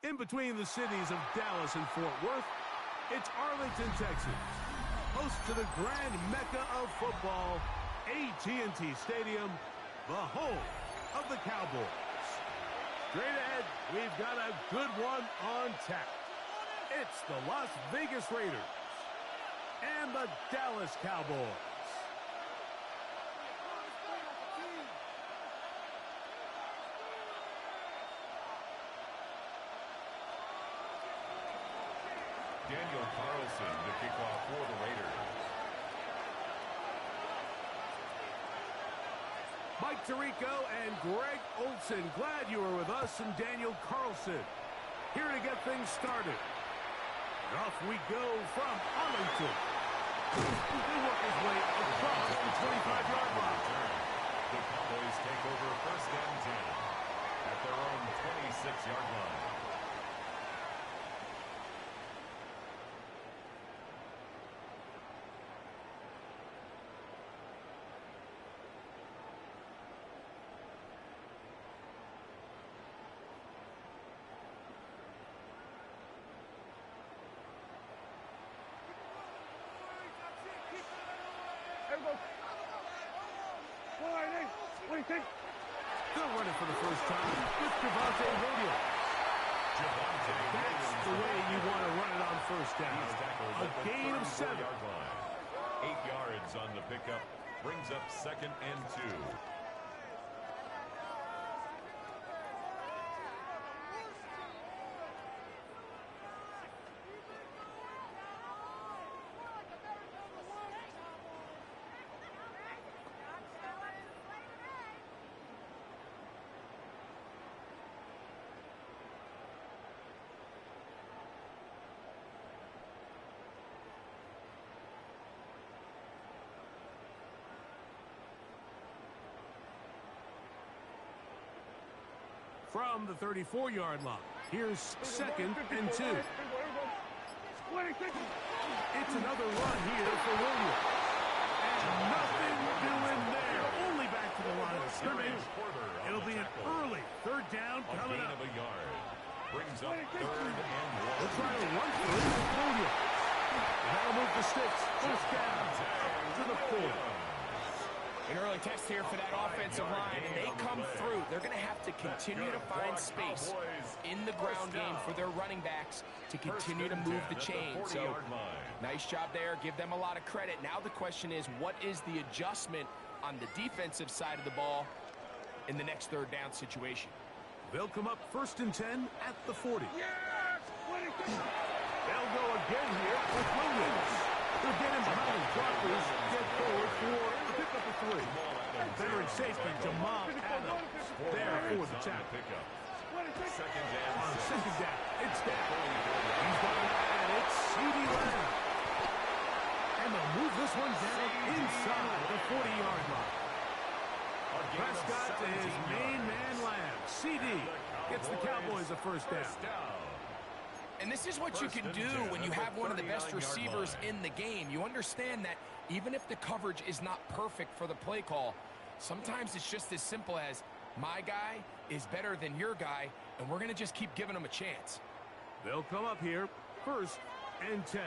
In between the cities of Dallas and Fort Worth, it's Arlington, Texas, host to the grand mecca of football, AT&T Stadium, the home of the Cowboys. Straight ahead, we've got a good one on tap. It's the Las Vegas Raiders and the Dallas Cowboys. Daniel Carlson to kick off for the Raiders. Mike Tirico and Greg Olson, glad you were with us, and Daniel Carlson here to get things started. And off we go from Arlington. They work his way across the 25-yard line. The Cowboys take over first and 10 at their own 26-yard line. They'll run it for the first time with Javonte Williams. That's the way you want to run it on first down. A gain of 7. 8 yards on the pickup brings up second and 2. From the 34-yard line, here's second and 2. It's another run here for Williams. And nothing doing there. Only back to the line of scrimmage. It'll be an early third down coming up. A yard brings up third and 1. They'll try to run for it with Williams. That'll move the sticks. First down up to the 4. An early test here for that offensive line, and they come through. They're going to have to continue to find space in the ground game for their running backs to continue to move the chain. So, nice job there. Give them a lot of credit. Now the question is, what is the adjustment on the defensive side of the ball in the next third down situation? They'll come up first and 10 at the 40. They'll go again here with Williams. They'll get him behind blockers, get forward for a pickup of 3. Veteran safety Jamal Adams there for the tackle. Second down. On second down, it's down. He's got it, and it's C.D. Lamb. And they'll move this one down inside the 40-yard line. Prescott to his main man Lamb. C.D. gets the Cowboys a first down. And this is what you can do when you have one of the best receivers in the game. You understand that even if the coverage is not perfect for the play call, sometimes it's just as simple as my guy is better than your guy, and we're going to just keep giving him a chance. They'll come up here first and 10.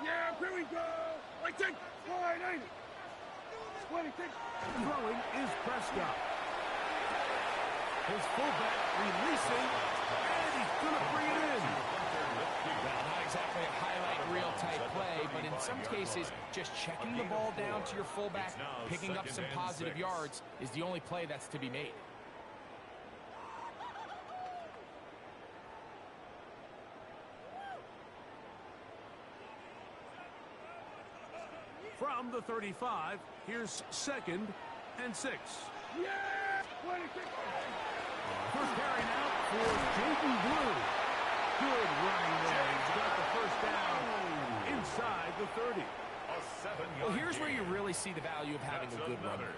Yeah, here we go. Like take wide. Throwing is Prescott. His fullback releasing, and he's going to bring it in. Well, not exactly a highlight reel type play, but in some cases, just checking the ball down to your fullback, picking up some positive yards is the only play that's to be made. From the 35, here's second and 6. Yeah! First carry now for Jaden Blue. Good running there. He's got the first down inside the 30. Well, here's where you really see the value of having a good runner.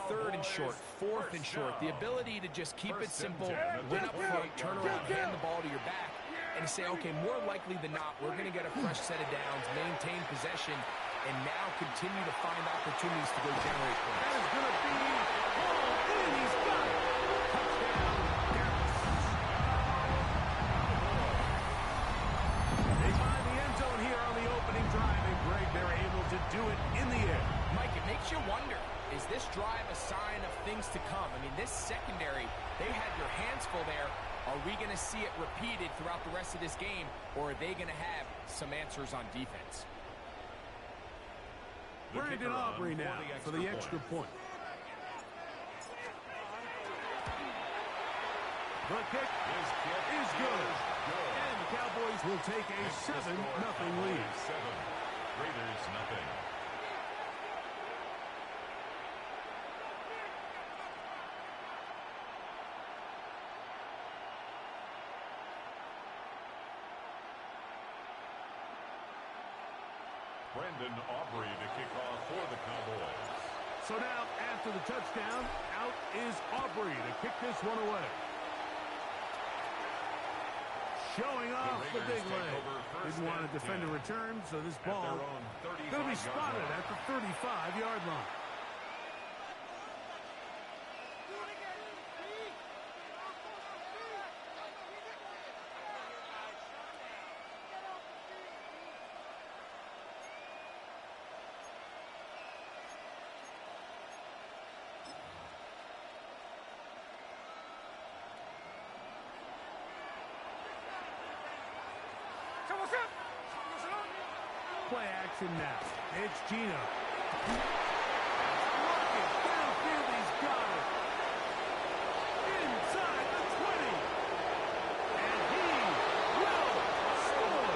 Third and short, fourth and short. The ability to just keep it simple, win up front, turn around, hand the ball to your back, and say, okay, more likely than not, we're going to get a fresh set of downs, maintain possession, and now continue to find opportunities to go generate points. That is going to be all in. He's got it. Touchdown, Dallas. sign of things to come. I mean, this secondary, they had their hands full there. Are we going to see it repeated throughout the rest of this game, or are they going to have some answers on defense? Brandon Aubrey now for the extra point. The kick is good. And the Cowboys will take a 7-0 lead. 7, Raiders nothing. Brandon Aubrey to kick off for the Cowboys. So now, after the touchdown, out is Aubrey to kick this one away. Showing off the big leg. Didn't want to defend a return, so this ball going to be spotted at the 35-yard line. Play action now. It's Gino. Rocket downfield, he's got it. Inside the 20. And he will score.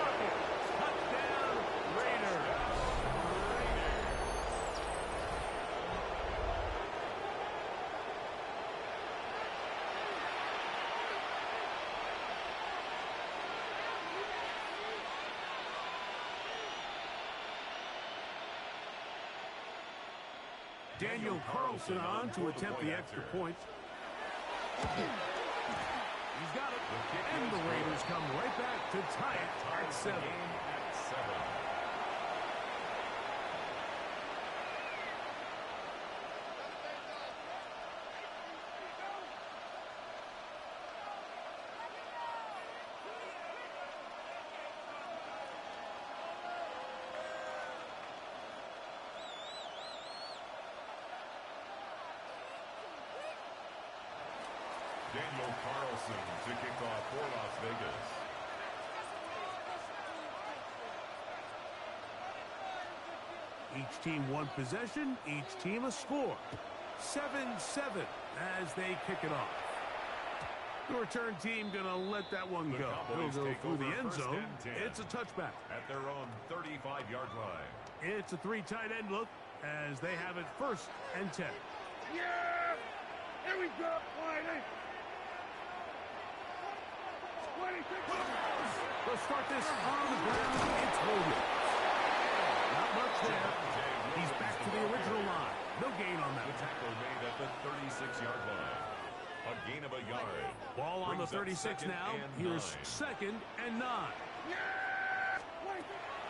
Rocket. Touchdown, Raiders. Daniel Carlson on to attempt the extra point. He's got it. And the Raiders come right back to tie it at 7. Daniel Carlson to kick off for Las Vegas. Each team one possession, each team a score. 7-7 as they kick it off. The return team going to let that one go. It'll go through the end zone. It's a touchback. At their own 35-yard line. It's a 3 tight end look as they have it 1st and 10. Yeah! Here we go! They'll start this on the ground. It's Williams. Not much there. He's back to the original line. No gain on that. The tackle made at the 36-yard line. A gain of a yard. Ball on the 36 now. Here's 2nd and 9.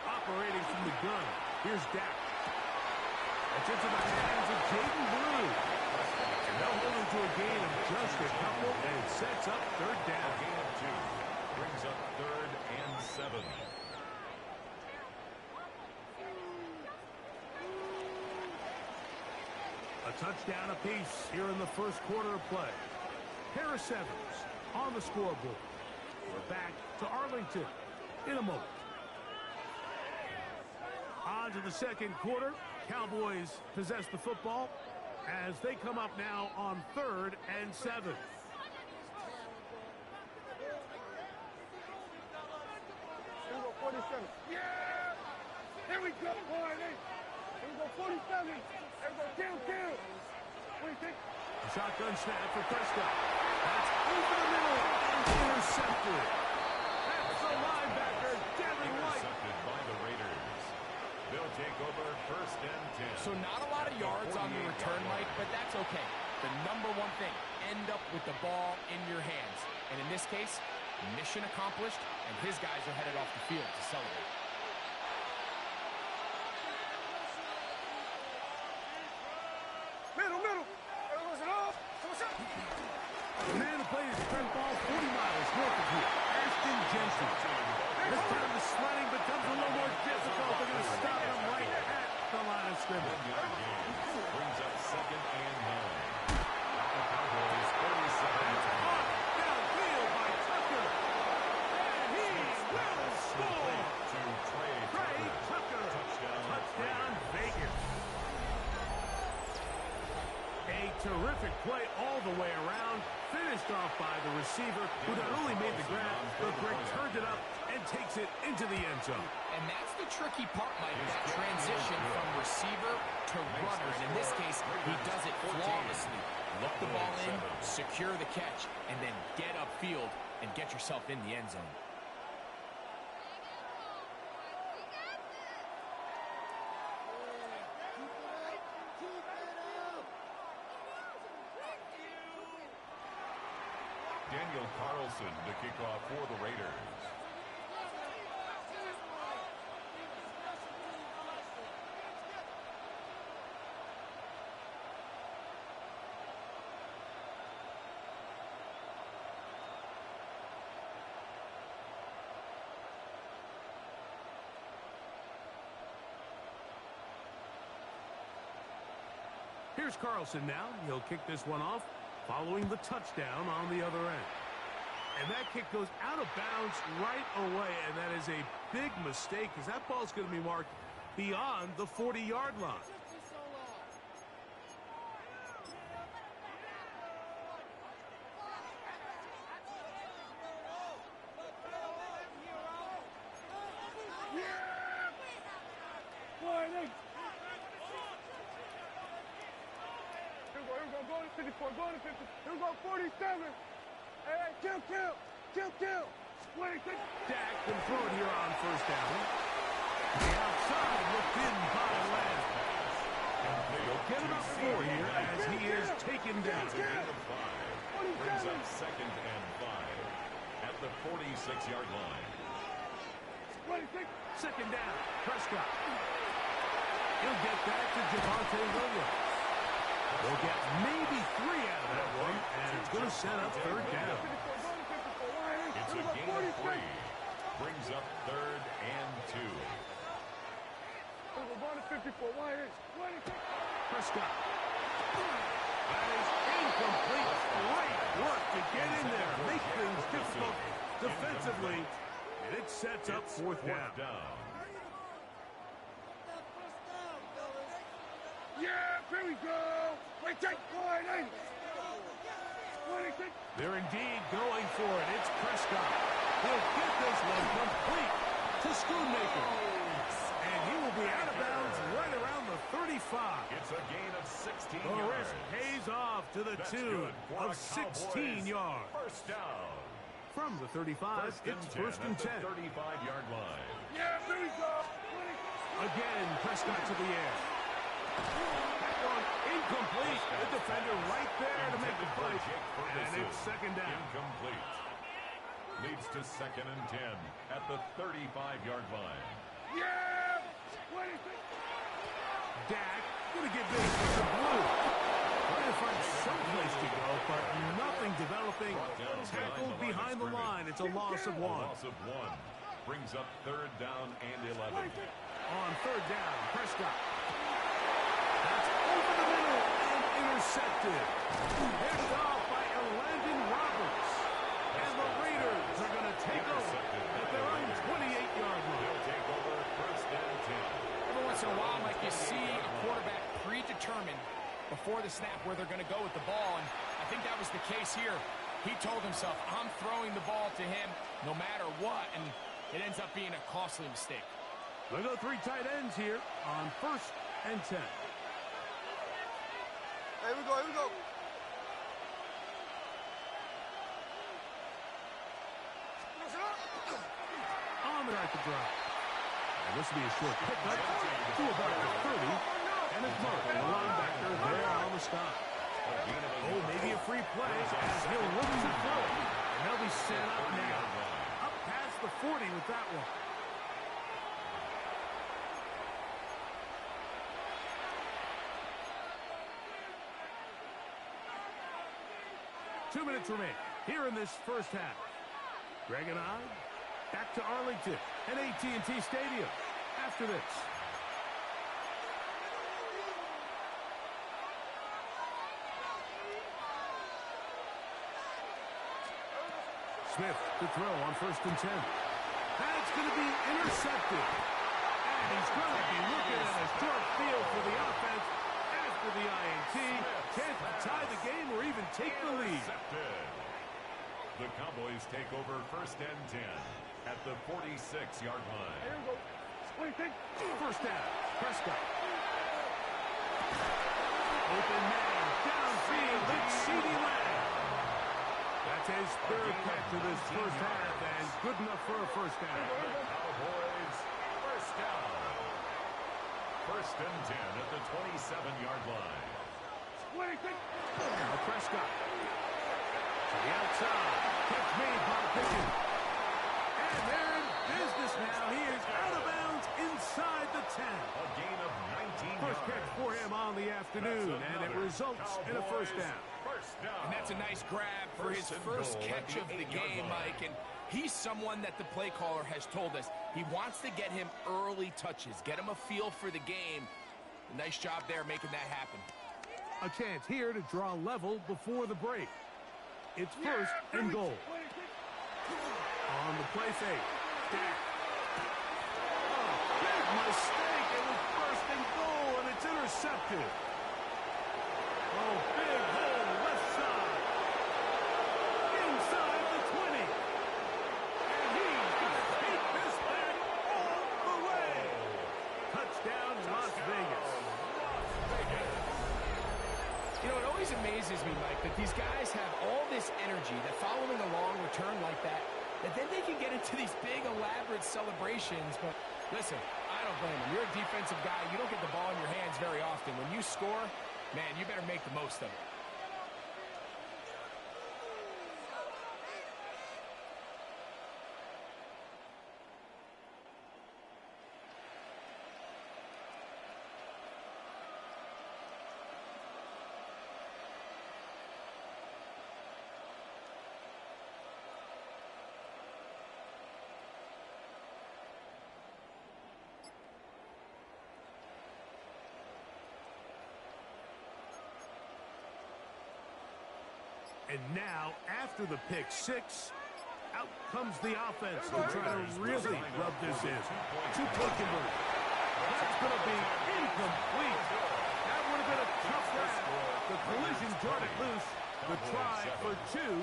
Operating from the gun. Here's Dak. It's into the hands of Jaden Blue. They'll hold him to a gain of just a couple, and it sets up 3rd down. A gain of 2. Brings up 3rd and 7. A touchdown apiece here in the 1st quarter of play. Harris Evans on the scoreboard. We're back to Arlington in a moment. On to the 2nd quarter. Cowboys possess the football as they come up now on 3rd and 7. Yeah! Here we go, boy. Here we go, 47. Here we go, kill. A shotgun snap for Prescott. That's over the middle and intercepted. That's the linebacker, Devin White. Intercepted by the Raiders. They'll take over 1st and 10. So not a lot of yards on the return, Mike, but that's okay. The number one thing, end up with the ball in your hands. And in this case, mission accomplished, and his guys are headed off the field to celebrate. Middle. Everyone's it off. The man who played his trend ball 40 miles north of here, Ashton Jensen. This time the sledding becomes a little more difficult. They're going to stop him right at the line of scrimmage. Brings terrific play all the way around. Finished off by the receiver, who not only made the grab, but Greg turned it up and takes it into the end zone. And that's the tricky part, Mike, that transition from receiver to runner. And in this case, he does it flawlessly. Look the ball in, secure the catch, and then get upfield and get yourself in the end zone. Daniel Carlson to kick off for the Raiders. Here's Carlson now. He'll kick this one off, following the touchdown on the other end. And that kick goes out of bounds right away, and that is a big mistake because that ball's going to be marked beyond the 40-yard line. Go to 54, go to 50. Here we go, 47. Hey, kill. 26. Dak can throw it here on first down. The outside looked in by Lamb. They'll get him up 4 here as he is taken down. Brings up 2nd and 5 at the 46-yard line. 26. Second down, Prescott. He'll get back to Javonte Williams. They'll get maybe 3 out of that one, and it's going to set up third down. It's a gain of 3. Brings up 3rd and 2. Prescott. That is incomplete. Great work to get in there. Make things difficult defensively, and it sets up 4th down. Yeah, here we go. Wait, take 26. They're indeed going for it. It's Prescott. He'll get this one complete to Schoonmaker. And he will be out of bounds right around the 35. It's a gain of 16 the yards. risk pays off to the tune of 16 yards. First down. From the 35, it's first and 10. At the 35-yard line. Yeah, here we go. Again, Prescott to the air. That one incomplete. The defender right there to make the play. And it's second down. Incomplete. Leads to 2nd and 10 at the 35-yard line. Yeah! 26. Dak going to get big with the blue. Trying to find some place to go, but nothing developing. Tackled behind the line. It's a loss of 1. Loss of 1. Brings up 3rd down and 11. On 3rd down, Prescott. That's over the middle and intercepted. Headed off by Landon Roberts. And the Raiders are going to take over at their own 28-yard line. They'll take over 1st and 10. Every once in a while, Mike, you see a quarterback predetermined before the snap where they're going to go with the ball, and I think that was the case here. He told himself, I'm throwing the ball to him no matter what, and it ends up being a costly mistake. They'll go 3 tight ends here on 1st and 10. Here we go. On the right to drop. And this will be a short pickup to about the 30. And it's Martin, the linebacker, there on the stop. Oh, maybe a free play as he'll look to throw it. And they'll be set up now. Up past the 40 with that one. Two minutes remain here in this first half. Greg and I back to Arlington at AT&T Stadium after this. Smith to throw on 1st and 10. That's going to be intercepted. And he's going to be looking at a short field for the offense as after the INT. Chance to tie the game or even take the lead. The Cowboys take over 1st and 10 at the 46-yard line. Here we go. 26. First down. Prescott. Open man. Downfield. It's CeeDee Lamb. That's his 3rd catch of this first half, and good enough for a first down. Cowboys, first down. 1st and 10 at the 27-yard line. 26. Now Prescott. To the outside. Catch made by Pickens. And they're in business now. He is out of bounds inside the 10. A gain of 19 First yards. catch for him on the afternoon, and it results in a first down. And that's a nice grab for his first catch of the game, Mike. And he's someone that the play caller has told us he wants to get him early touches, get him a feel for the game. Nice job there making that happen. A chance here to draw level before the break. It's 1st and goal. On the play fake. Dak. Oh, big mistake. It was 1st and goal, and it's intercepted. Oh, big hole, left side. Inside the 20. And he's going to take this back all the way. Touchdown, Las Vegas. You know, it always amazes me, Mike, that these guys have all this energy, that following a long return like that then they can get into these big, elaborate celebrations. But listen, I don't blame them. You're a defensive guy. You don't get the ball in your hands very often. When you score, man, you better make the most of it. And now, after the pick six, out comes the offense to try to really rub this in. Two-point conversion. That's going to be incomplete. That would have been a tough grab. The collision brought it loose. The try for two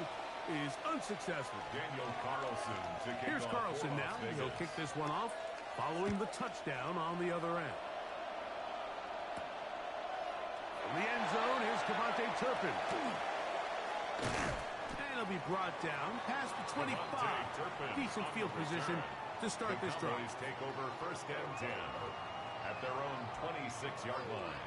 is unsuccessful. Daniel Carlson to kick Here's off Carlson for now. Las Vegas. He'll kick this one off following the touchdown on the other end. In the end zone, here's Devontae Turpin. And he'll be brought down past the 25. Decent field position to start this drive. Cowboys take over 1st and 10 at their own 26-yard line.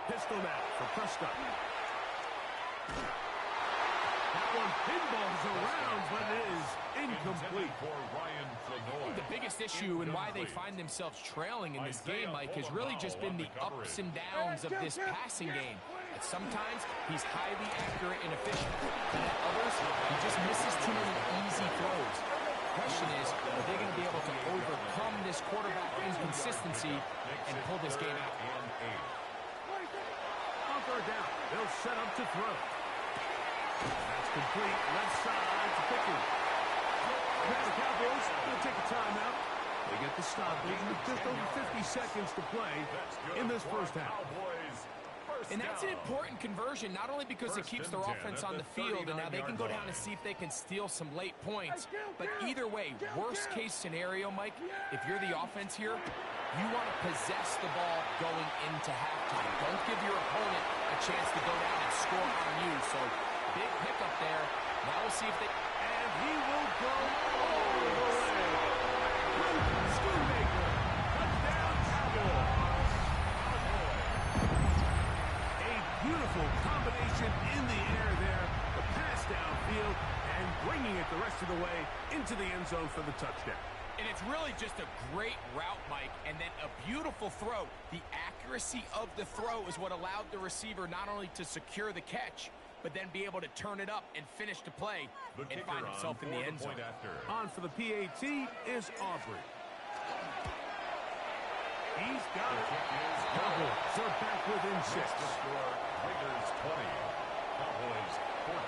Pistol now for Prescott. That one pinballs around, but it is incomplete. For Ryan I think the biggest issue and why they find themselves trailing in this game, Mike, has really just been the ups and downs of this passing game. At sometimes, he's highly accurate and efficient. And at others, he just misses too many easy throws. The question is, are they going to be able to overcome this quarterback inconsistency and pull this game out? On 3rd down, they'll set up to throw. That's complete. Left side to Pickens. Now the Cowboys will take a timeout. They get the stoppage with just over 50 seconds to play in this first half. And that's an important conversion, not only because it keeps their offense on the field, and now they can go down and see if they can steal some late points. But either way, worst case scenario, Mike, if you're the offense here, you want to possess the ball going into halftime. Don't give your opponent a chance to go down and score on you. So big pickup there. Now we'll see if they... And he will go all the way. Schoonmaker. Touchdown, Cowboys. A beautiful combination in the air there. The pass downfield and bringing it the rest of the way into the end zone for the touchdown. And it's really just a great route, Mike, and then a beautiful throw. The accuracy of the throw is what allowed the receiver not only to secure the catch, but then be able to turn it up and finish the play and find himself in the end zone. On for the PAT is Aubrey. He's got it. Cowboys are back within 6. Raiders 20, Cowboys 14.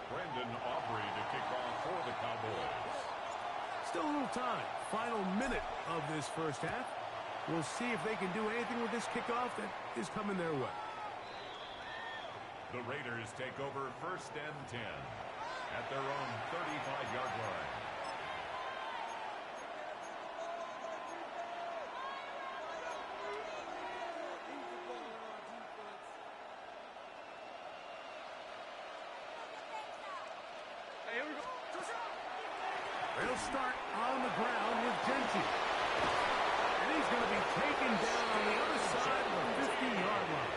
Brendan Aubrey to kick off for the Cowboys. Still a little time. Final minute of this first half. We'll see if they can do anything with this kickoff that is coming their way. The Raiders take over 1st and 10 at their own 35-yard line. They'll start on the ground with Genty. And he's going to be taken down on the other side of the 50-yard line.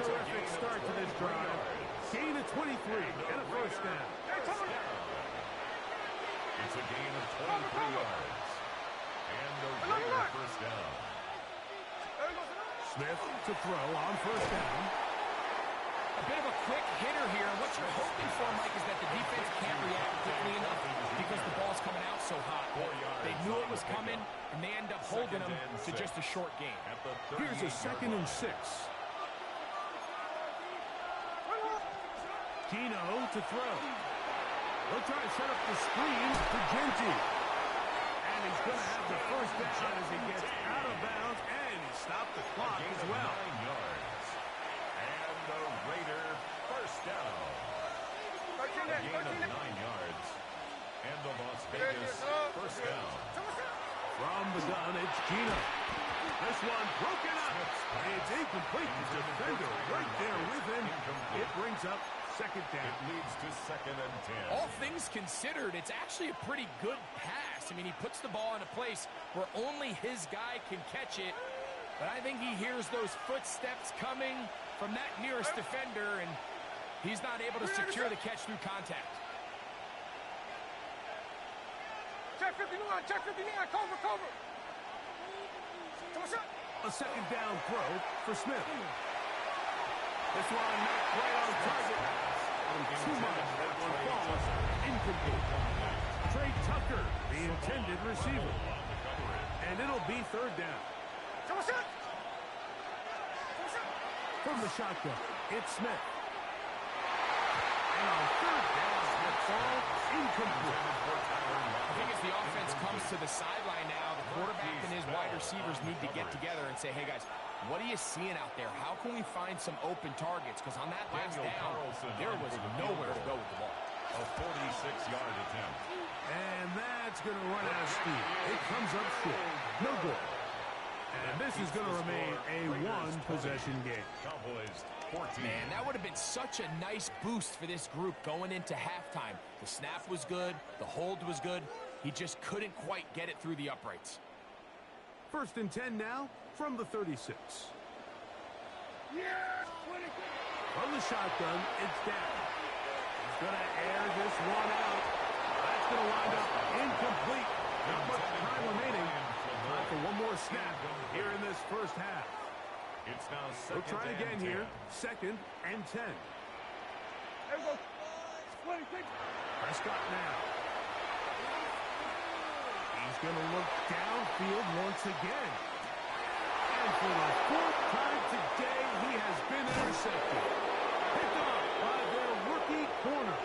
Terrific start to this drive. Gain of 23 and a first down. It's a gain of 23 yards. And a Raider first down. Smith to throw on first down. A bit of a quick hitter here. What you're hoping for, Mike, is that the defense can't react quickly enough because the ball's coming out so hot. They knew it was coming, and they end up holding them to just a short game. Here's a 2nd and 6. Gino to throw. They'll try to set up the screen for Genty. And he's going to have the first down as he gets out of bounds, and he stopped the clock as well. 9 yards. And the Raider first down. A gain of 9 yards. And the Las Vegas first down. From the gun, it's Gino. This one broken up. It's incomplete. The defender right there with him. It brings up 2nd down. It leads to 2nd and 10. All things considered, it's actually a pretty good pass. I mean, he puts the ball in a place where only his guy can catch it. But I think he hears those footsteps coming from that nearest defender, and he's not able to secure the catch through contact. Check 59, check 59, cover. A 2nd down throw for Smith. This one not right on target. Too much. That one falls incomplete. Trey Tucker, the intended receiver. And it'll be 3rd down. From the shotgun, it's Smith. And on 3rd down, the ball incomplete. I think as the offense comes to the sideline now, the quarterback and his wide receivers need to get together and say, hey, guys, what are you seeing out there? How can we find some open targets? Because on that last down, there was nowhere to go with the ball. A 46-yard attempt. And that's going to run out of speed. It comes up short. No good. And this is going to remain a one-possession game. Cowboys 14. Man, that would have been such a nice boost for this group going into halftime. The snap was good. The hold was good. He just couldn't quite get it through the uprights. 1st and 10 now from the 36. From the shotgun, it's down. He's going to air this one out. That's going to wind up incomplete. Not much time remaining. Time for one more snap here in this first half. It's now 2nd We'll try it again here. 2nd and 10. Prescott now. He's going to look downfield once again. And for the 4th time today, he has been intercepted. Picked off by their rookie corner.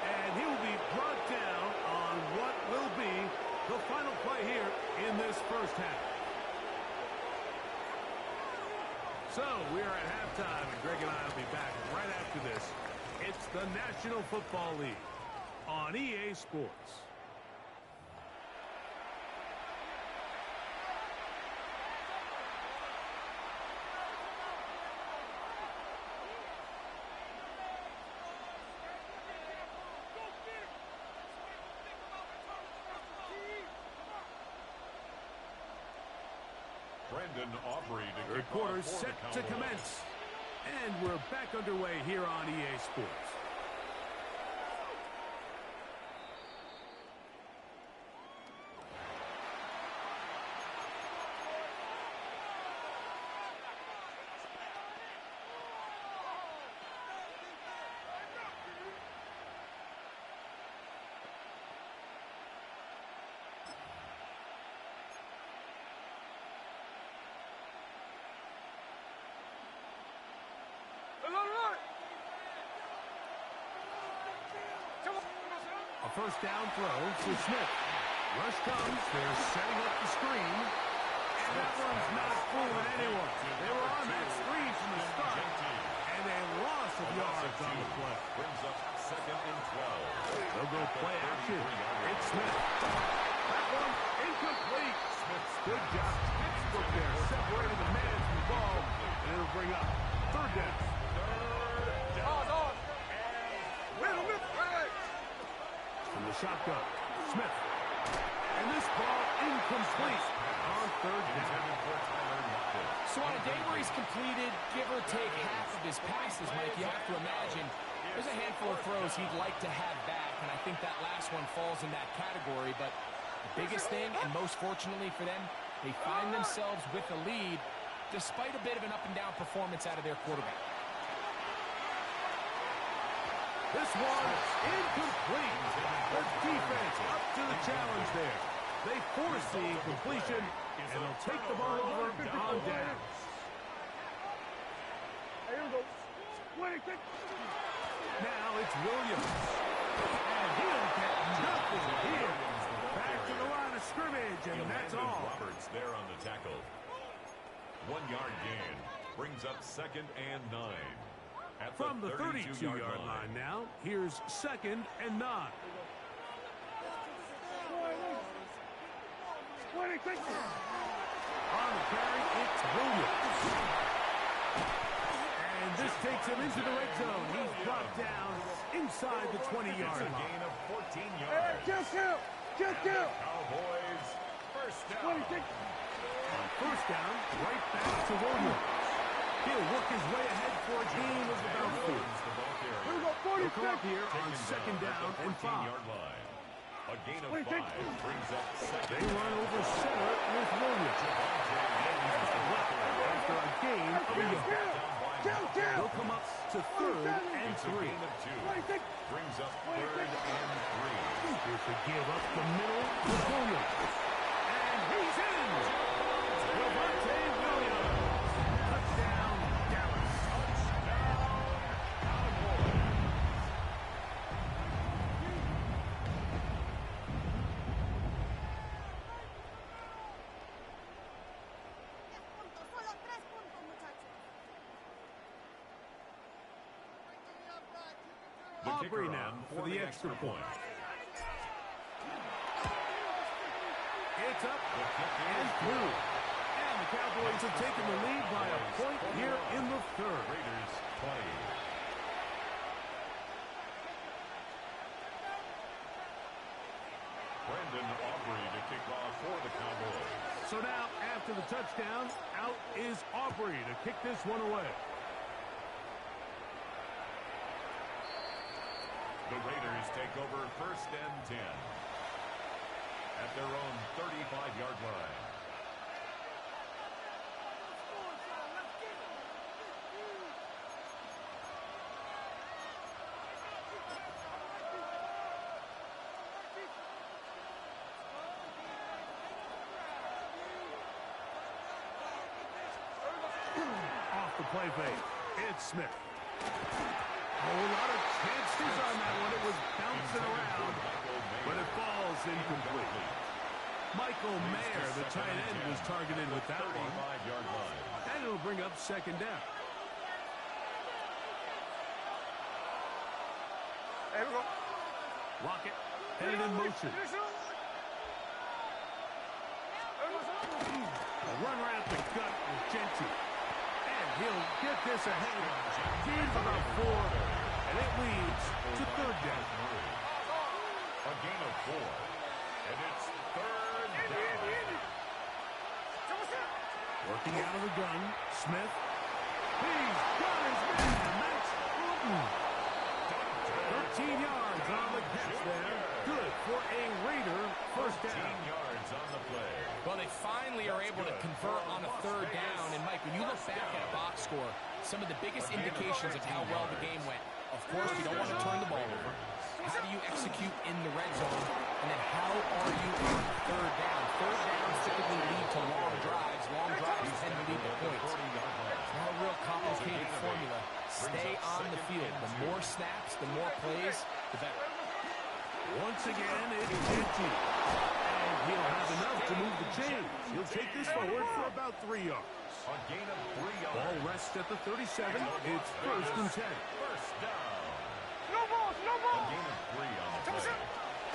And he will be brought down on what will be the final play here in this first half. So we are at halftime, and Greg and I will be back right after this. It's the National Football League on EA Sports. Brendan Aubrey to Third kick quarter off for set the to Cowboys. commence. And we're back underway here on EA Sports. first down throw to Smith. Rush comes. They're setting up the screen. And that one's not fooling anyone. They were on that screen from the start. And a loss of yards on the play. Brings up second and 12. They'll go play action. It's Smith. That one incomplete. Smith's good job. Textbook there. Separating the man from the ball. And it'll bring up third down. From the shotgun, Smith. And this ball incomplete on third down. So on a day where he's completed, give or take half of his passes, Mike, you have to imagine there's a handful of throws he'd like to have back, and I think that last one falls in that category. But the biggest thing, and most fortunately for them, they find themselves with the lead despite a bit of an up-and-down performance out of their quarterback. This one incomplete. The defense up to the challenge there. They force the incompletion, and they'll take the ball over on down. Here we go. Now it's Williams. And he'll get nothing here. Back to the line of scrimmage, and that's all. Roberts there on the tackle. 1 yard gain. Brings up second and 9. From the 32-yard line now, here's second and 9. On the carry, it's Williams. And this takes him into the red zone. He's brought down inside the 20-yard line. Gain of 14 yards. Just out. Cowboys, first down. On first down, right back to Williams. He'll work his way ahead for a gain of about 4. He'll come up here on second down and 5. A gain of 5 brings up second. They run over center with Williams. After a gain of a yard. They'll come up to third and 3. Brings up third and 3. Here's to give up the middle with Williams. And he's in. Levante Williams. Touchdown, Dallas. Aubrey now for the extra point. It's up and through. And the Cowboys have taken the lead by a point here in the third. Raiders play. Brandon Aubrey to kick off for the Cowboys. So now, after the touchdown, out is Aubrey to kick this one away. The Raiders take over first and 10 at their own 35-yard line. Off the play fake, it's Smith. A whole lot of chances on that one. It was bouncing around, but it falls incomplete. Michael Mayer, the tight end, was targeted with that one. And it'll bring up second down. There we go. Lockett headed in motion. A run right up the gut with Gentry. And he'll get this ahead. Gains about 4, and it leads to third down. A gain of 4, and it's third down. Working out of the gun, Smith. He's got his man, and that's 13 yards on the catch there. Good for a Raider first down. 13 yards on the play. Well, they finally are able to convert on a third down. And, Mike, when you look back at a box score, some of the biggest indications of how well the game went, of course, you don't want to turn the ball over. How do you execute in the red zone? And then how are you on third down? Third downs typically lead to long drives. Long drives tend to lead to points. It's not a real complicated formula. Stay on the field. The more snaps, the more plays, the better. Once again, empty. And he'll have enough to move the chains. He'll take this forward for about 3 yards. A gain of 3 yards. Ball rests at the 37. It's 1st and 10. First down. No balls, no A balls. gain of 3 on the play.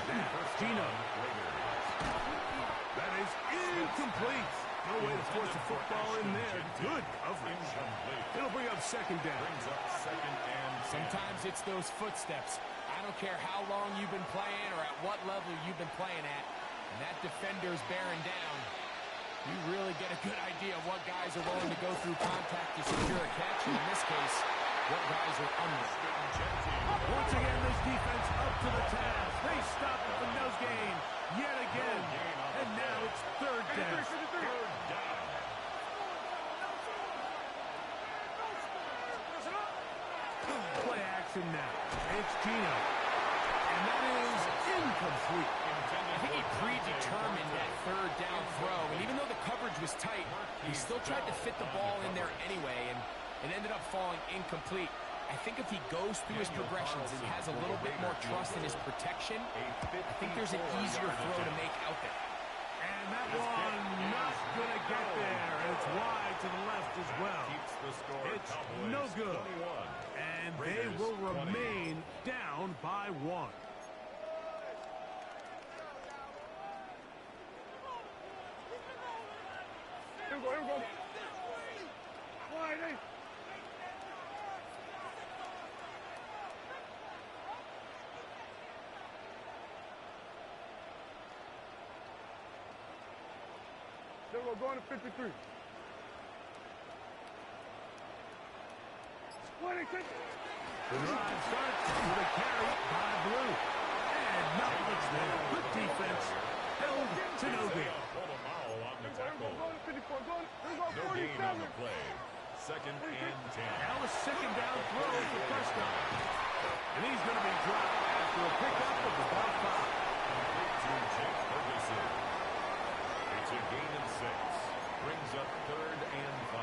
Now, Gino. That is incomplete. No way to force the football in there. Good coverage. It'll bring up 2nd down. Brings up 2nd and 10. Sometimes it's those footsteps. I don't care how long you've been playing or at what level you've been playing at. And that defender's bearing down. You really get a good idea of what guys are willing to go through contact to secure a catch. And in this case, what guys are unwilling. Once again, this defense up to the task. They stop it for no gain yet again. And now it's 3rd down. 3rd down. Play action now. It's Gino. And that is incomplete. I think he predetermined that 3rd down throw. And even though the coverage was tight, he still tried to fit the ball in there anyway. And it ended up falling incomplete. I think if he goes through his progressions and has a little bit more trust in his protection, I think there's an easier throw to make out there. And that one not going to get there. It's wide to the left as well. Keeps the score. It's Cowboys no good. 21. And they Raiders will 20. remain down by 1. Here we go, here we go. Wide, eh? There we go, going to 53. The drive starts with a carry by Blue. And not much there. Good defense. Held to no gain. On the tackle. Going to 54, going, here we go, No gain 47. on the play. 2nd and 10. Now a 2nd down throw for Prescott. And he's going to be dropped after a pickup of about 5. Complete to Jake Ferguson. It's a gain of 6. Brings up 3rd and 5.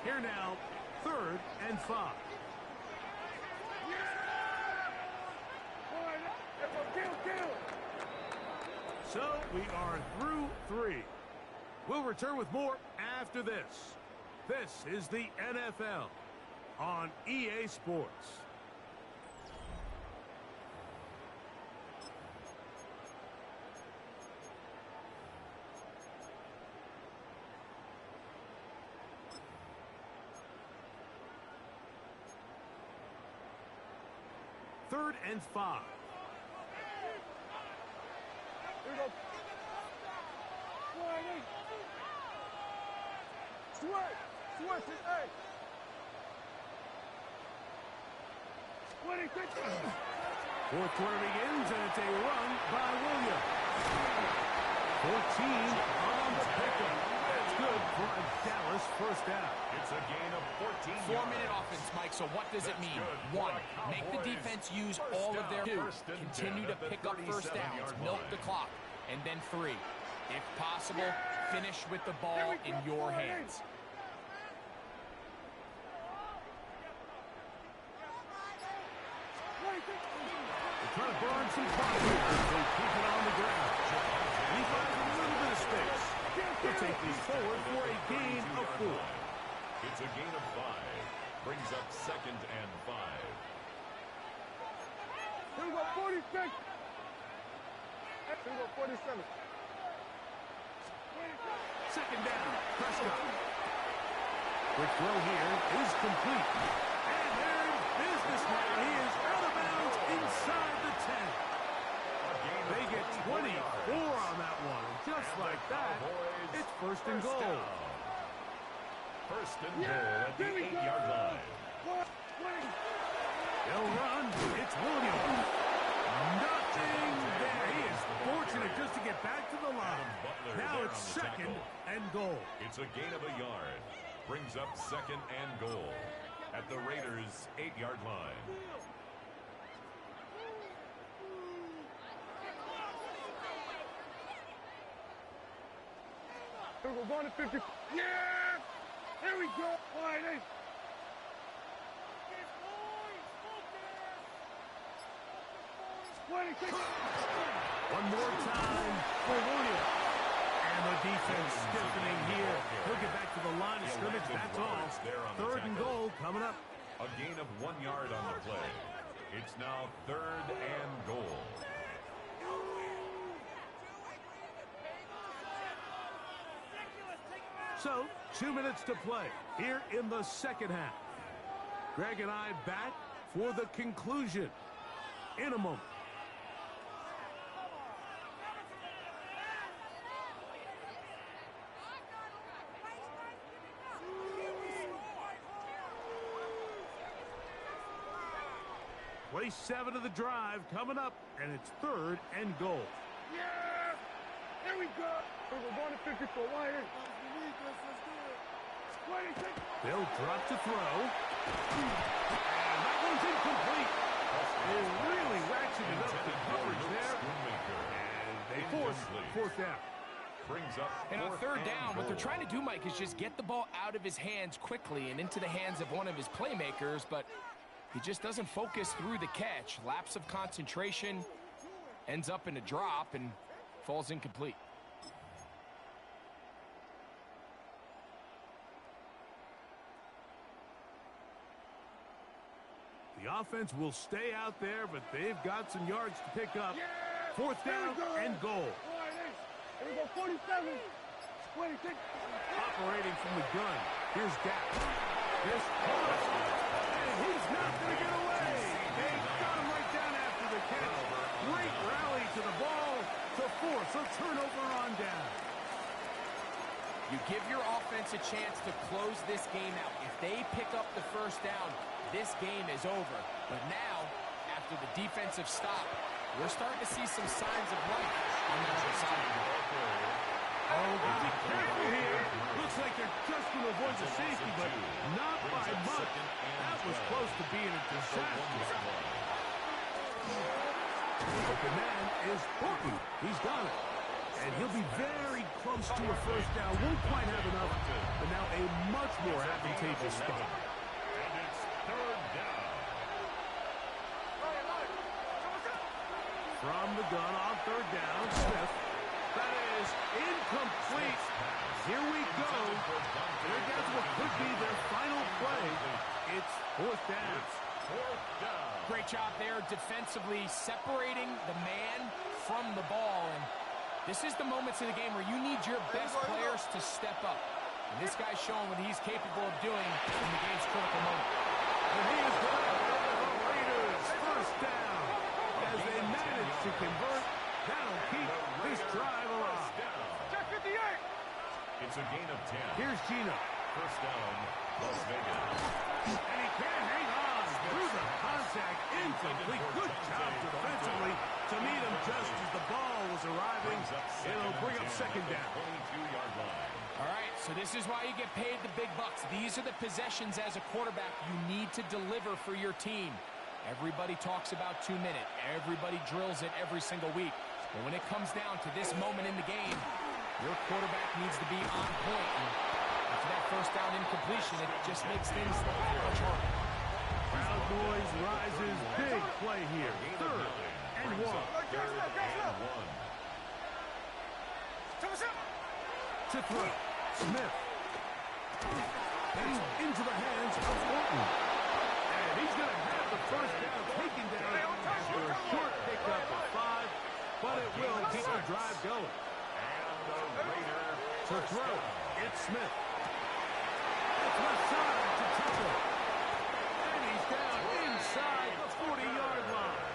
Here now, 3rd and 5. So we are through 3. We'll return with more after this. This is the NFL on EA Sports. Third and 5. Here we go. Wide, eh? Sweat, hey. 26. 4th quarter begins, and it's a run by Williams. 14 on the pickup. That's good for a Dallas 1st down. It's a gain of 14 yards. 4-minute offense, Mike, so what does it mean? 1, make the defense use all of their 2, continue to pick up 1st downs, milk the clock, and then 3, if possible, finish with the ball in your hands. They're trying to burn some clock here as they keep it on the ground. He finds a little bit of space. They'll take these forward for a gain of 4. It's a gain of 5. Brings up 2nd and 5. Here we go, 46. Here we go, 47. 2nd down, Prescott. Quick throw here is complete. And they're in business now. He is out of bounds inside the 10. They get 24 on that one. And just like that, it's 1st and goal. 1st and goal at the 8-yard line. They'll run. It's Williams. Nothing there. He is fortunate just to get back to the line. Now it's 2nd and goal. It's a gain of a yard. Brings up 2nd and goal at the Raiders' 8-yard line. We're going to 50. Yeah! Here we go. Wide, eh? One more time for Williams. And the defense stiffening here. He'll get back to the line of scrimmage. That's all. Third and goal coming up. A gain of 1 yard on the play. It's now third and goal. So, 2 minutes to play here in the second half. Greg and I back for the conclusion in a moment. Play 7 of the drive coming up, and it's third and goal. Yeah! Here we go! We're going to 54 wide. They'll drop to throw. And that one's incomplete. They really ratcheted up the coverage there. And they force fourth down. Brings up and on third down, goal. what they're trying to do, Mike, is just get the ball out of his hands quickly and into the hands of one of his playmakers, but he just doesn't focus through the catch. Lapse of concentration, ends up in a drop, and falls incomplete. The offense will stay out there, but they've got some yards to pick up. Fourth down and goal. Here we go, 47. Operating from the gun. Here's Gap. This pass. And he's not going to get away. They got him right down after the catch. Great rally to the ball to force a turnover on down. You give your offense a chance to close this game out. If they pick up the first down, this game is over. But now, after the defensive stop, we're starting to see some signs of life on the other side. Oh, gotta be careful here. Looks like they're just going to avoid the safety, but not by much. That was close to being a disaster. The man is Horton. He's got it. And he'll be very close to a first down. Won't quite have enough, but now a much more advantageous spot. And it's third down. From the gun on third down, Smith. That is incomplete. Here we go. They're down to what could be their final play. It's fourth down. Great job there defensively, separating the man from the ball. And this is the moments of the game where you need your best players to step up. And this guy's showing what he's capable of doing in the game's critical moment. And he is going to the Raiders first down. As they manage to convert, that'll keep this drive alive. Check 58. It's a gain of 10. Here's Gino. First down, Las Vegas. And he can't hang on through the contact. Incomplete. Good job defensively to meet him just as the ball was arriving. It'll bring up second down. 22-yard line. All right, so this is why you get paid the big bucks. These are the possessions as a quarterback you need to deliver for your team. Everybody talks about 2 minutes. Everybody drills it every single week. But when it comes down to this moment in the game, your quarterback needs to be on point. And after that first down incompletion, it just makes things much harder. Crowd noise rises. Big play here. Third and one. To throw. Smith. It's into the hands of Horton. And he's going to have the first down taken down after a short pickup of 5, but it will keep the drive going. And the Raider To throw. It's Smith. It's left side to Tucker. And he's down inside the 40-yard line.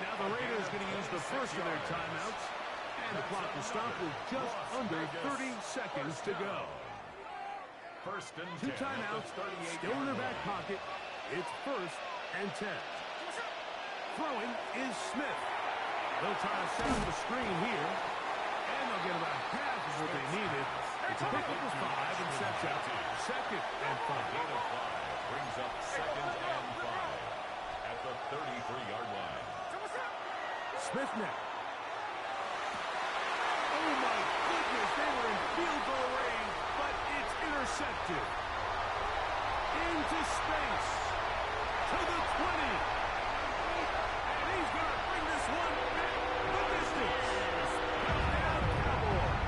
Now the Raiders going to use the first of their timeouts. And the clock will stop with just under 30 seconds to go. First and 2 10. timeouts, still in their back pocket. It's first and 10. Throwing is Smith. They'll try to set up the screen here. And they'll get about half of what they needed. It's a pickup of 5 and sets out second and 5. Gain of 5 brings up second and 5 at the 33-yard line. Smith now. Oh my goodness, they were in field goal range, but it's intercepted. Into space. To the 20. And he's going to bring one at the distance. Touchdown, Cowboys.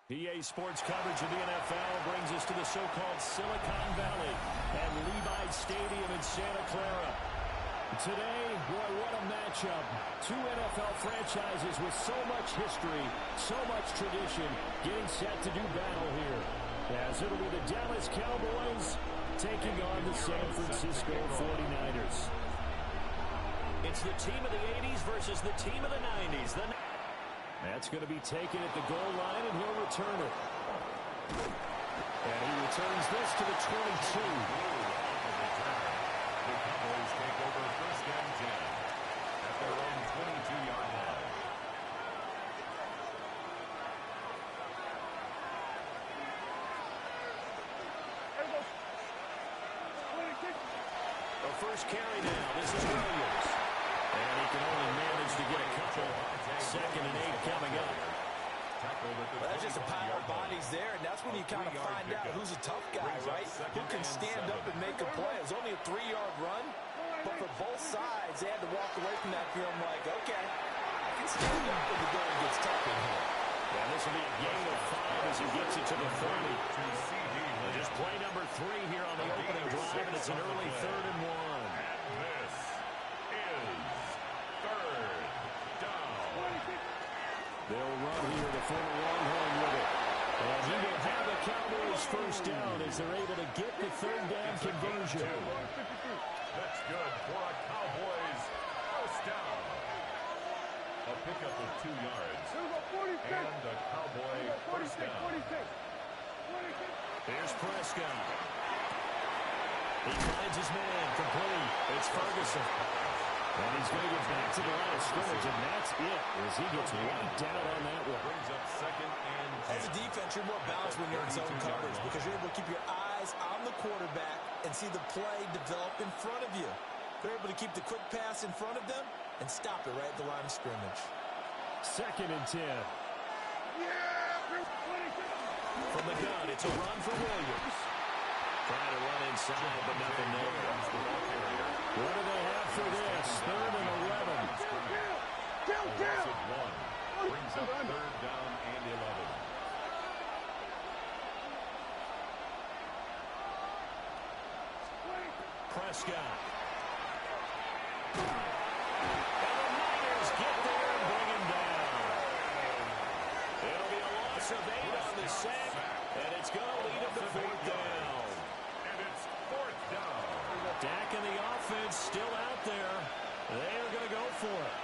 EA Sports coverage of the NFL brings us to the so-called Silicon Valley at Levi Stadium in Santa Clara. Today, boy, what a matchup. Two NFL franchises with so much history, so much tradition, getting set to do battle here. As it'll be the Dallas Cowboys taking on the San Francisco 49ers. It's the team of the 80s versus the team of the 90s. That's going to be taken at the goal line, and he'll return it. And he returns this to the 22. The Cowboys take over first and 10 at their own 22-yard line. The first carry now. This is Williams. And he can only manage to get a couple. Second and 8 coming up. Well, that's just a pile of bodies there, and that's when you kind of find out who's a tough guy, right? Who can stand up and make a play. It was only a 3-yard run, but for both sides, they had to walk away from that film like, okay, I can stand up when the going gets tough in here. And this will be a gain of 5 as he gets it to the 30. Just play number 3 here on the opening drive, and it's an early 3rd and 1. This is 3rd down. They'll run here to form a Longhorn with it. And he will have the Cowboys first down as they're able to get the 3rd down conversion. That's good for a Cowboys first down. A pickup of 2 yards. And a Cowboy first down. Here's Prescott. He finds his man complete. It's Ferguson. And he's going to get back to the line of scrimmage, and that's it as he gets wiped out on that one. Brings up 2nd and 10. As a defense, you're more balanced when you're in zone coverage because you're able to keep your eyes on the quarterback and see the play develop in front of you. They're able to keep the quick pass in front of them and stop it right at the line of scrimmage. 2nd and 10. From the gun, it's a run for Williams. Trying to run inside, but nothing there. What do they have for this? 3rd and 11. Brings up 3rd down and 11. Prescott. And the Niners get there and bring him down. It'll be a loss of 8 on the sack, and it's going to lead him to 4th down. And it's 4th down. Dak and the offense still out there. They are going to go for it.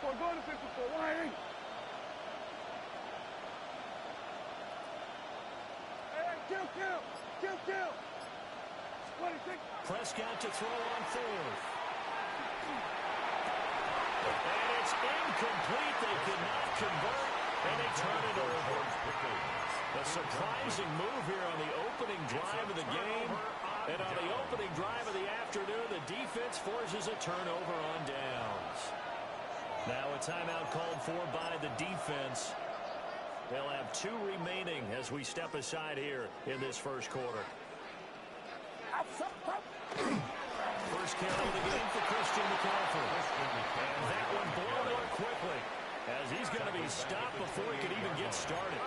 Go to 54. Why ain't? Hey, kill. 26. Prescott to throw on 4th. And it's incomplete. They could not convert, and they turn it over. A surprising move here on the opening drive of the game. And on the opening drive of the afternoon, the defense forces a turnover on downs. Now a timeout called for by the defense. They'll have 2 remaining as we step aside here in this first quarter. First carry of the game for Christian McCaffrey. And that one blown up quickly as he's going to be stopped before he can even get started.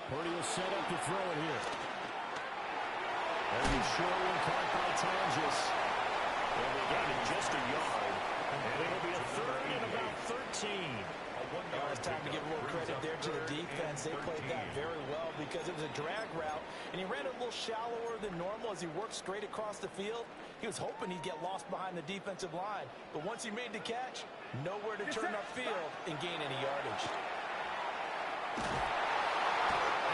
Purdy will set up to throw it here. Very short one caught by Tonjes. Well, they got it just a yard. And it'll be a third and about 13. It's time to give a little credit there to the defense. They played that very well because it was a drag route, and he ran it a little shallower than normal as he worked straight across the field. He was hoping he'd get lost behind the defensive line, but once he made the catch, nowhere to turn upfield and gain any yardage.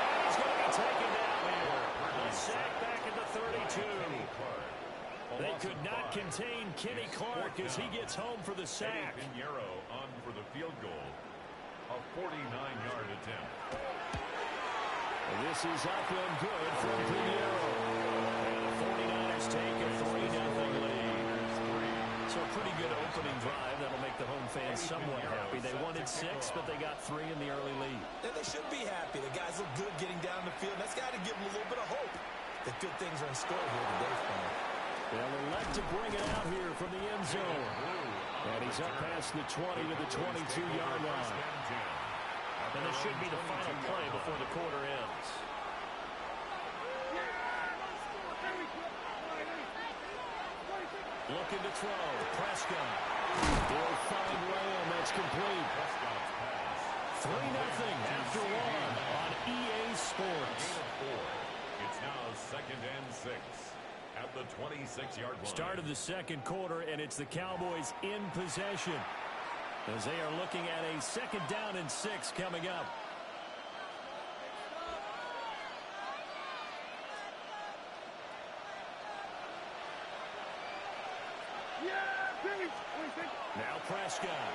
And he's going to be taken down here. A sack back at the 32. They could not contain Kenny Clark as he gets home for the sack. Pinheiro on for the field goal. A 49-yard attempt. This is up and good from Pinheiro. And the 49ers take a 3-0 lead. So a pretty good opening drive. That'll make the home fans somewhat happy. They wanted 6, but they got 3 in the early lead. And they should be happy. The guys look good getting down the field. That's got to give them a little bit of hope that good things are in store here today for them. They'll elect to bring it out here from the end zone. And he's up past the 20 to the 22-yard line. And this should be the final play before the quarter ends. Looking to throw. Prescott. He'll find Lamb. That's complete. 3-0 after 1 on EA Sports. It's now 2nd and 6. At the 26-yard line. Start of the second quarter, and it's the Cowboys in possession as they are looking at a 2nd down and 6 coming up. Now Prescott.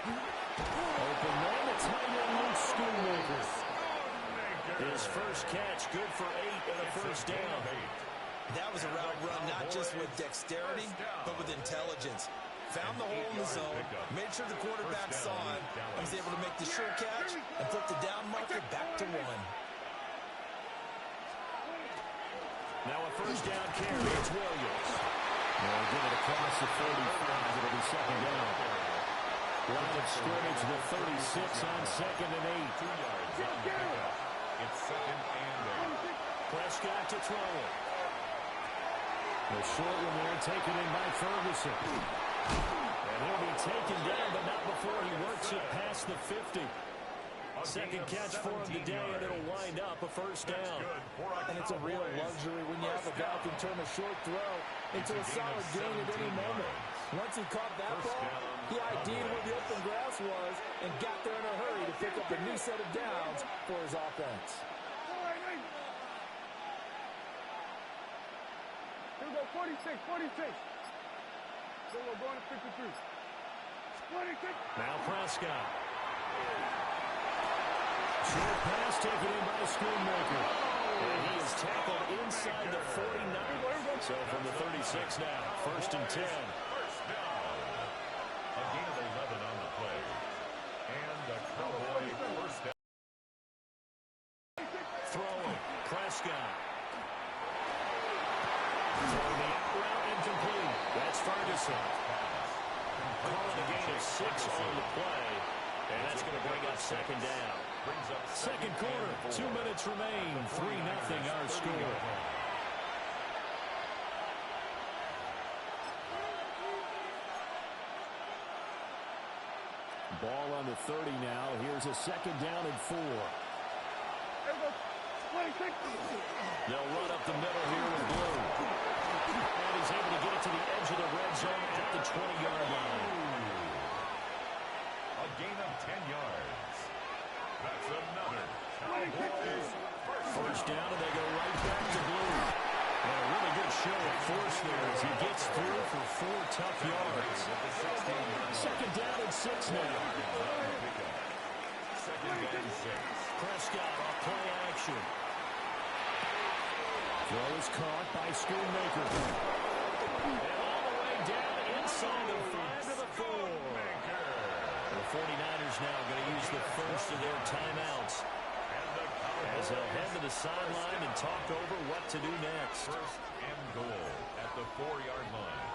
Open man, the tight end Luke Schoonmaker. His first catch, good for 8 and a first down. That was a route run not just with dexterity, but with intelligence. Found the hole in the zone, made sure the quarterback saw it, and was able to make the sure catch and flip the down marker back to 1. Now a first down carry. It's Williams. They'll get it across the 45. It'll be 2nd down. Line of scrimmage, the 36 on 2nd and 8. 2 yards on the pickup. It's 2nd and 8. Prescott to throw it. The short one there taken in by Ferguson. And he'll be taken down, but not before he works it past the 50. Second catch for him today, and it'll wind up a first down. And it's a real luxury when you have a guy who can turn a short throw into a solid gain at any moment. Once he caught that ball, he ID'd where the open grass was and got there in a hurry to pick up a new set of downs for his offense. Here we go, 46. So we're going to 53. 46. Now Prescott. Short pass taken in by Schoonmaker. And he is tackled inside the 49. So from the 36 now, 1st and 10. First down. A gain of 11 on the play. And the Cowboy first down. Throwing. Prescott. Throwing the out route incomplete. That's Ferguson. Calling a gain of 6 on the play. And that's going to bring up 2nd down. Second quarter, 2 minutes remain. 3-0 our score. Ball on the 30 now. Here's a 2nd down and 4. They'll run up the middle here with Blue. And he's able to get it to the edge of the red zone at the 20-yard line. A gain of 10 yards. That's another Cowboys First down, and they go right back to Blue. And a really good show of force there as he gets through for 4 tough yards. 2nd down and 6 now. 2nd and 6. Prescott off play action. Throw is caught by Schoonmaker. And all the way down inside the 5 to the 4. The 49ers now going to use the first of their timeouts as they'll head to the sideline and talk over what to do next. 1st and goal at the 4-yard line.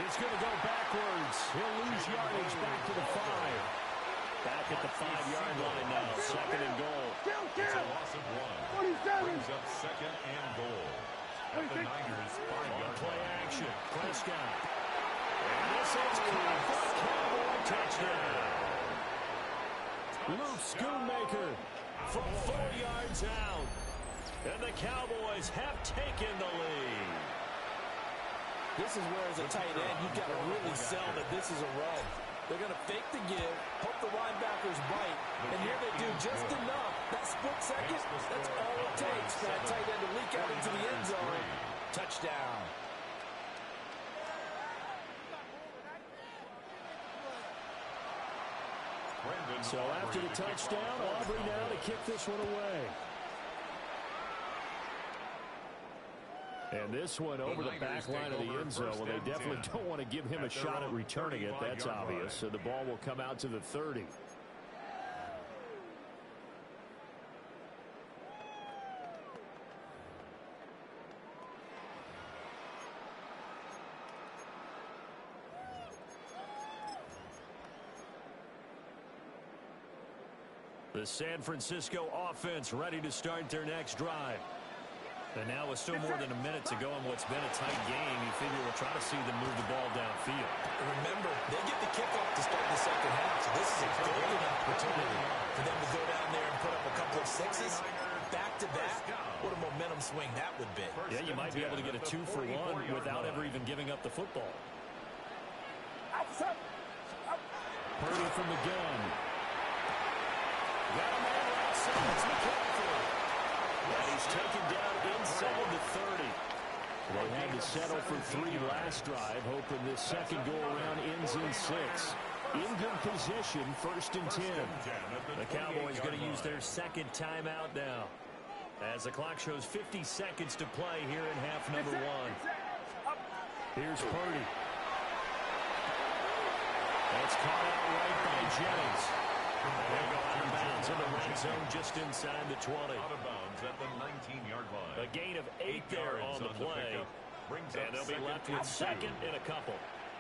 He's going to go backwards. He'll lose yardage back to the 5. Back at the 5-yard line now. Second and goal. It's a loss of 1. Brings up second and goal. At the Niners' 5-yard Play line. action. Prescott. And this is caught for a Cowboy touchdown. Luke Schoonmaker from 4 yards out. And the Cowboys have taken the lead. This is where, as a tight end, you've got to really sell that this is a run. They're going to fake the give, hope the linebackers bite, and here they do just enough. That split second, that's all it takes for that tight end to leak out into the end zone. Touchdown. So after the touchdown, Aubrey now to kick this one away. And this one over the back line of the end zone. Well, they definitely don't want to give him a shot at returning it. That's obvious. So the ball will come out to the 30. The San Francisco offense ready to start their next drive. And now with still more than a minute to go in what's been a tight game, you figure we'll try to see them move the ball downfield. And remember, they get the kickoff to start the second half, so this is a golden opportunity for them to go down there and put up a couple of sixes. Back-to-back, what a momentum swing that would be. Yeah, you might be able to get a 2-for-1 without ever even giving up the football. Purdy from the gun. Got a man right side. It's McCaffrey. And he's taken down inside the 30. They had to settle for 3 last drive, hoping this second go-around ends in 6. In good position, 1st and 10. The Cowboys going to use their second timeout now, as the clock shows 50 seconds to play here in half number 1. Here's Purdy. It's caught out right by Jennings. They'll go out of bounds in the red zone just inside the 20. Out of bounds at the 19-yard line. A gain of 8 there on the play. And they'll be left with second and a couple.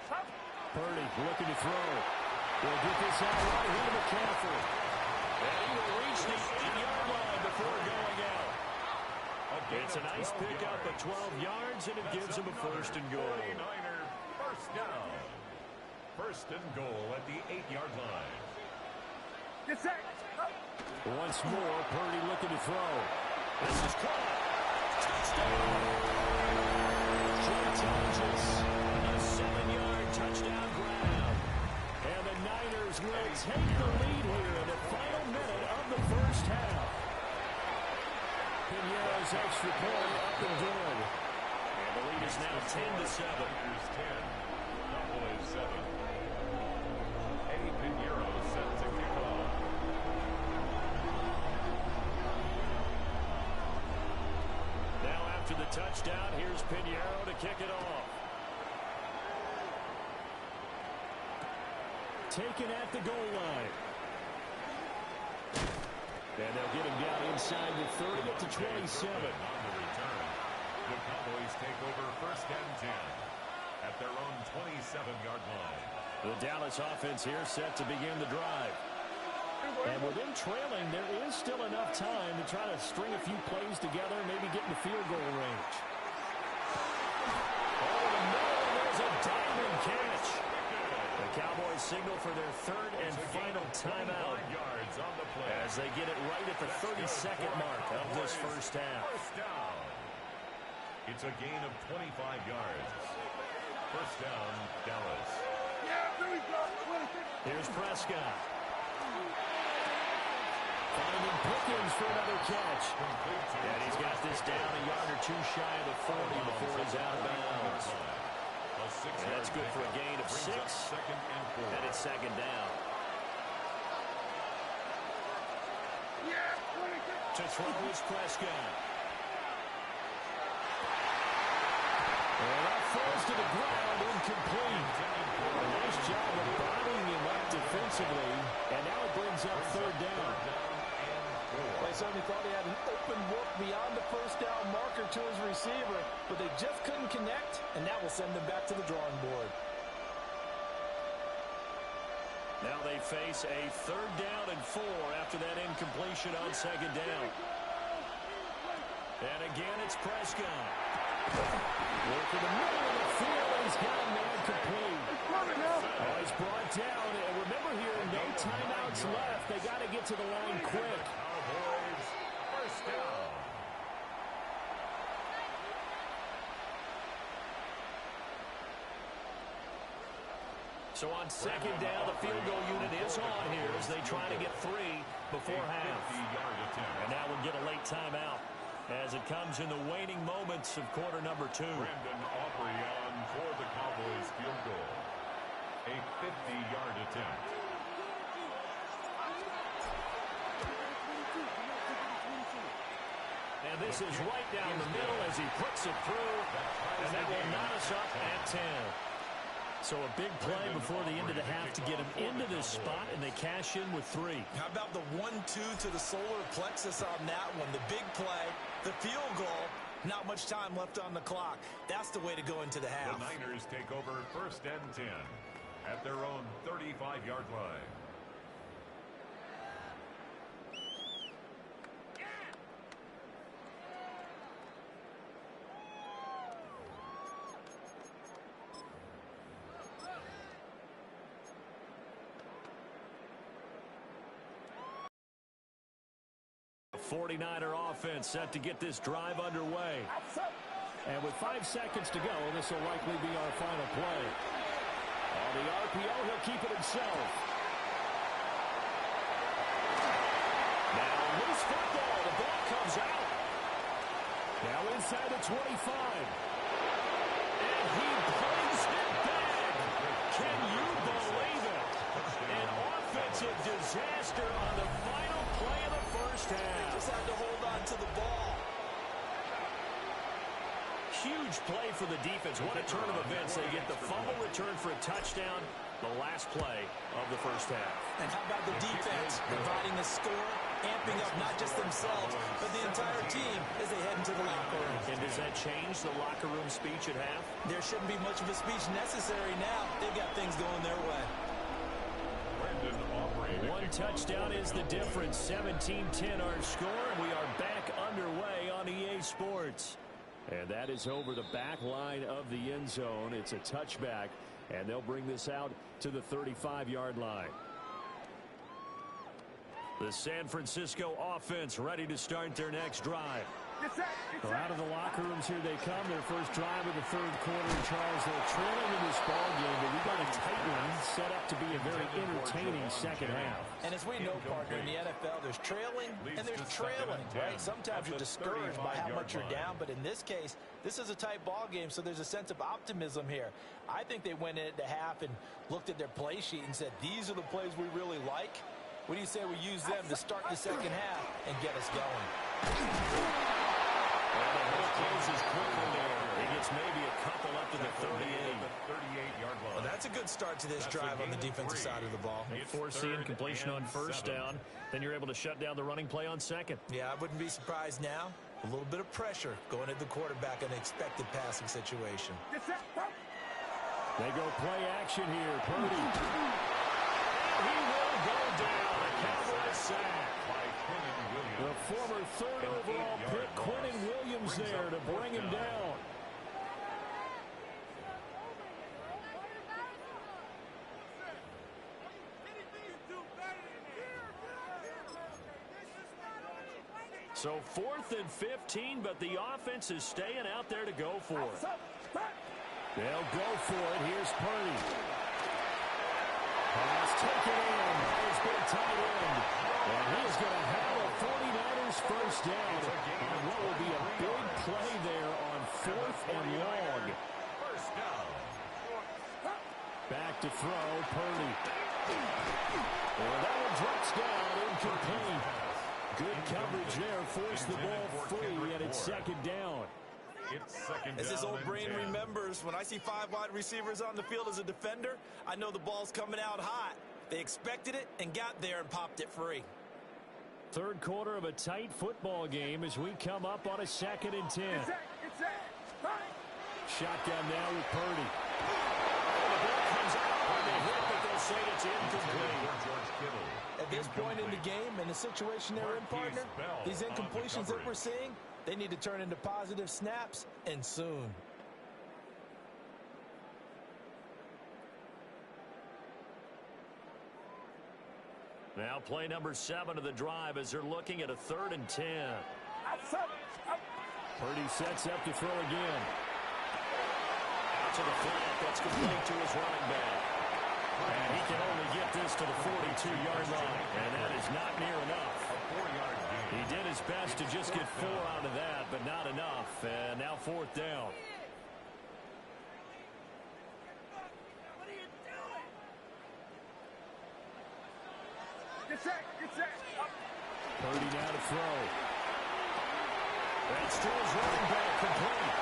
Purdy looking to throw. Will get this out right here to McCaffrey. And he will reach the 8-yard line before going out. It's a nice pickup of 12 yards, and it gives him a 1st and goal. 49er first down. 1st and goal at the 8-yard line. Once more, Purdy looking to throw. This is caught. Touchdown! Joe Thomas, a 7-yard touchdown grab. And the Niners will take the lead here in the final minute of the first half. Pinero's extra point up and good. And the lead is now 10-7. Here's 10. Cowboys 7. Eddie Pinheiro set to kick off. Now after the touchdown, here's Pinheiro to kick it off. Taken at the goal line. And they'll get him down inside the 30 at the 27. On the return, the Cowboys take over 1st and 10 at their own 27-yard line. The Dallas offense here set to begin the drive. And with them trailing, there is still enough time to try to string a few plays together, maybe get in the field goal range. Oh, the middle, there's a diving catch. The Cowboys signal for their 3rd and final timeout Yards on the play. as they get it right at the 32nd mark of this first half. First down. It's a gain of 25 yards. First down, Dallas. Here's Prescott. Finding Pickens for another catch. And he's got this down a yard or 2 shy of the 40 before he's out of bounds. And that's good for a gain of 6. Second and 4. And it's second down. To throw is Prescott. And that falls to the ground, incomplete. A nice job of bodying him up defensively. And now it brings up 3rd down. They certainly thought he had an open look beyond the first down marker to his receiver, but they just couldn't connect, and that will send them back to the drawing board. Now they face a 3rd down and 4 after that incompletion on 2nd down. And again, it's Prescott. Working the middle of the field, and he's got a man complete. Oh, he's brought down. And remember here, no timeouts left. They got to get to the line quick. Cowboys, first down. So on 2nd down, the field goal unit is on here as they try to get 3 before half. And now we'll get a late timeout as it comes in the waning moments of quarter number 2. Brandon Aubrey on for the Cowboys field goal. A 50-yard attempt. And this is right down the middle as he puts it through. And that will knot us up at 10. So a big play before the end of the half to get him into this spot, and they cash in with 3. How about the 1-2 to the solar plexus on that one? The big play, the field goal, not much time left on the clock. That's the way to go into the half. The Niners take over 1st and 10 at their own 35-yard line. A 49er offense set to get this drive underway. And with 5 seconds to go, this will likely be our final play. On the RPO, he'll keep it himself. Now loose football. The ball comes out. Now inside the 25. And he brings it back. Can you believe it? An offensive disaster on the final play of the first half. Just had to hold on to the ball. Huge play for the defense. What a turn of events. They get the fumble return for a touchdown, the last play of the first half. And how about the defense providing the score, amping up not just themselves, but the entire team as they head into the locker room. And does that change the locker room speech at half? There shouldn't be much of a speech necessary now. They've got things going their way. Brandon Aubrey. One touchdown is the difference. 17-10 our score, and we are back underway on EA Sports. And that is over the back line of the end zone. It's a touchback, and they'll bring this out to the 35-yard line. The San Francisco offense ready to start their next drive. So out of the locker rooms here they come. Their first drive of the 3rd quarter. Charles, they're trailing in this ball game, but we've got a tight one set up to be a very entertaining second half. And as we know, partner, in the NFL, there's trailing and there's trailing, right? Sometimes you're discouraged by how much you're down, but in this case, this is a tight ball game, so there's a sense of optimism here. I think they went into half and looked at their play sheet and said, these are the plays we really like. What do you say we use them to start the second half and get us going? And the ball closes quickly there. He gets maybe a couple up to the 38-yard line. Well, that's a good start to this drive on the defensive side of the ball. Foresee incompletion on 1st down. Then you're able to shut down the running play on 2nd. Yeah, I wouldn't be surprised now. A little bit of pressure going at the quarterback in an expected passing situation. They go play action here. Purdy. He will go down. A Cowboys sack. The former 3rd overall pick, Quentin Williams, there to bring him down. So 4th and 15, but the offense is staying out there to go for it. They'll go for it. Here's Purdy. Pass taken in. It's been tight end. And he's going to have a 49ers first down. And what will be a big play there on 4th and long. First down. Back to throw, Purdy. And that one drops down, incomplete. Good coverage there, forced the ball free, and it's 2nd down. As this old brain remembers, when I see 5 wide receivers on the field as a defender, I know the ball's coming out hot. They expected it and got there and popped it free. 3rd quarter of a tight football game as we come up on a 2nd and 10. Shotgun now with Purdy. The ball comes out on the hit, but they'll say it's incomplete. At this point in the game, in the situation they're in, partner, these incompletions that we're seeing, they need to turn into positive snaps, and soon. Now play number 7 of the drive as they're looking at a 3rd and 10. Purdy sets up to throw again. Out to the flat. That's complete to his running back. And he can only get this to the 42-yard line. And that is not near enough. He did his best to just get 4 out of that, but not enough. And now 4th down. Purdy now to throw. That's to his running back, complete.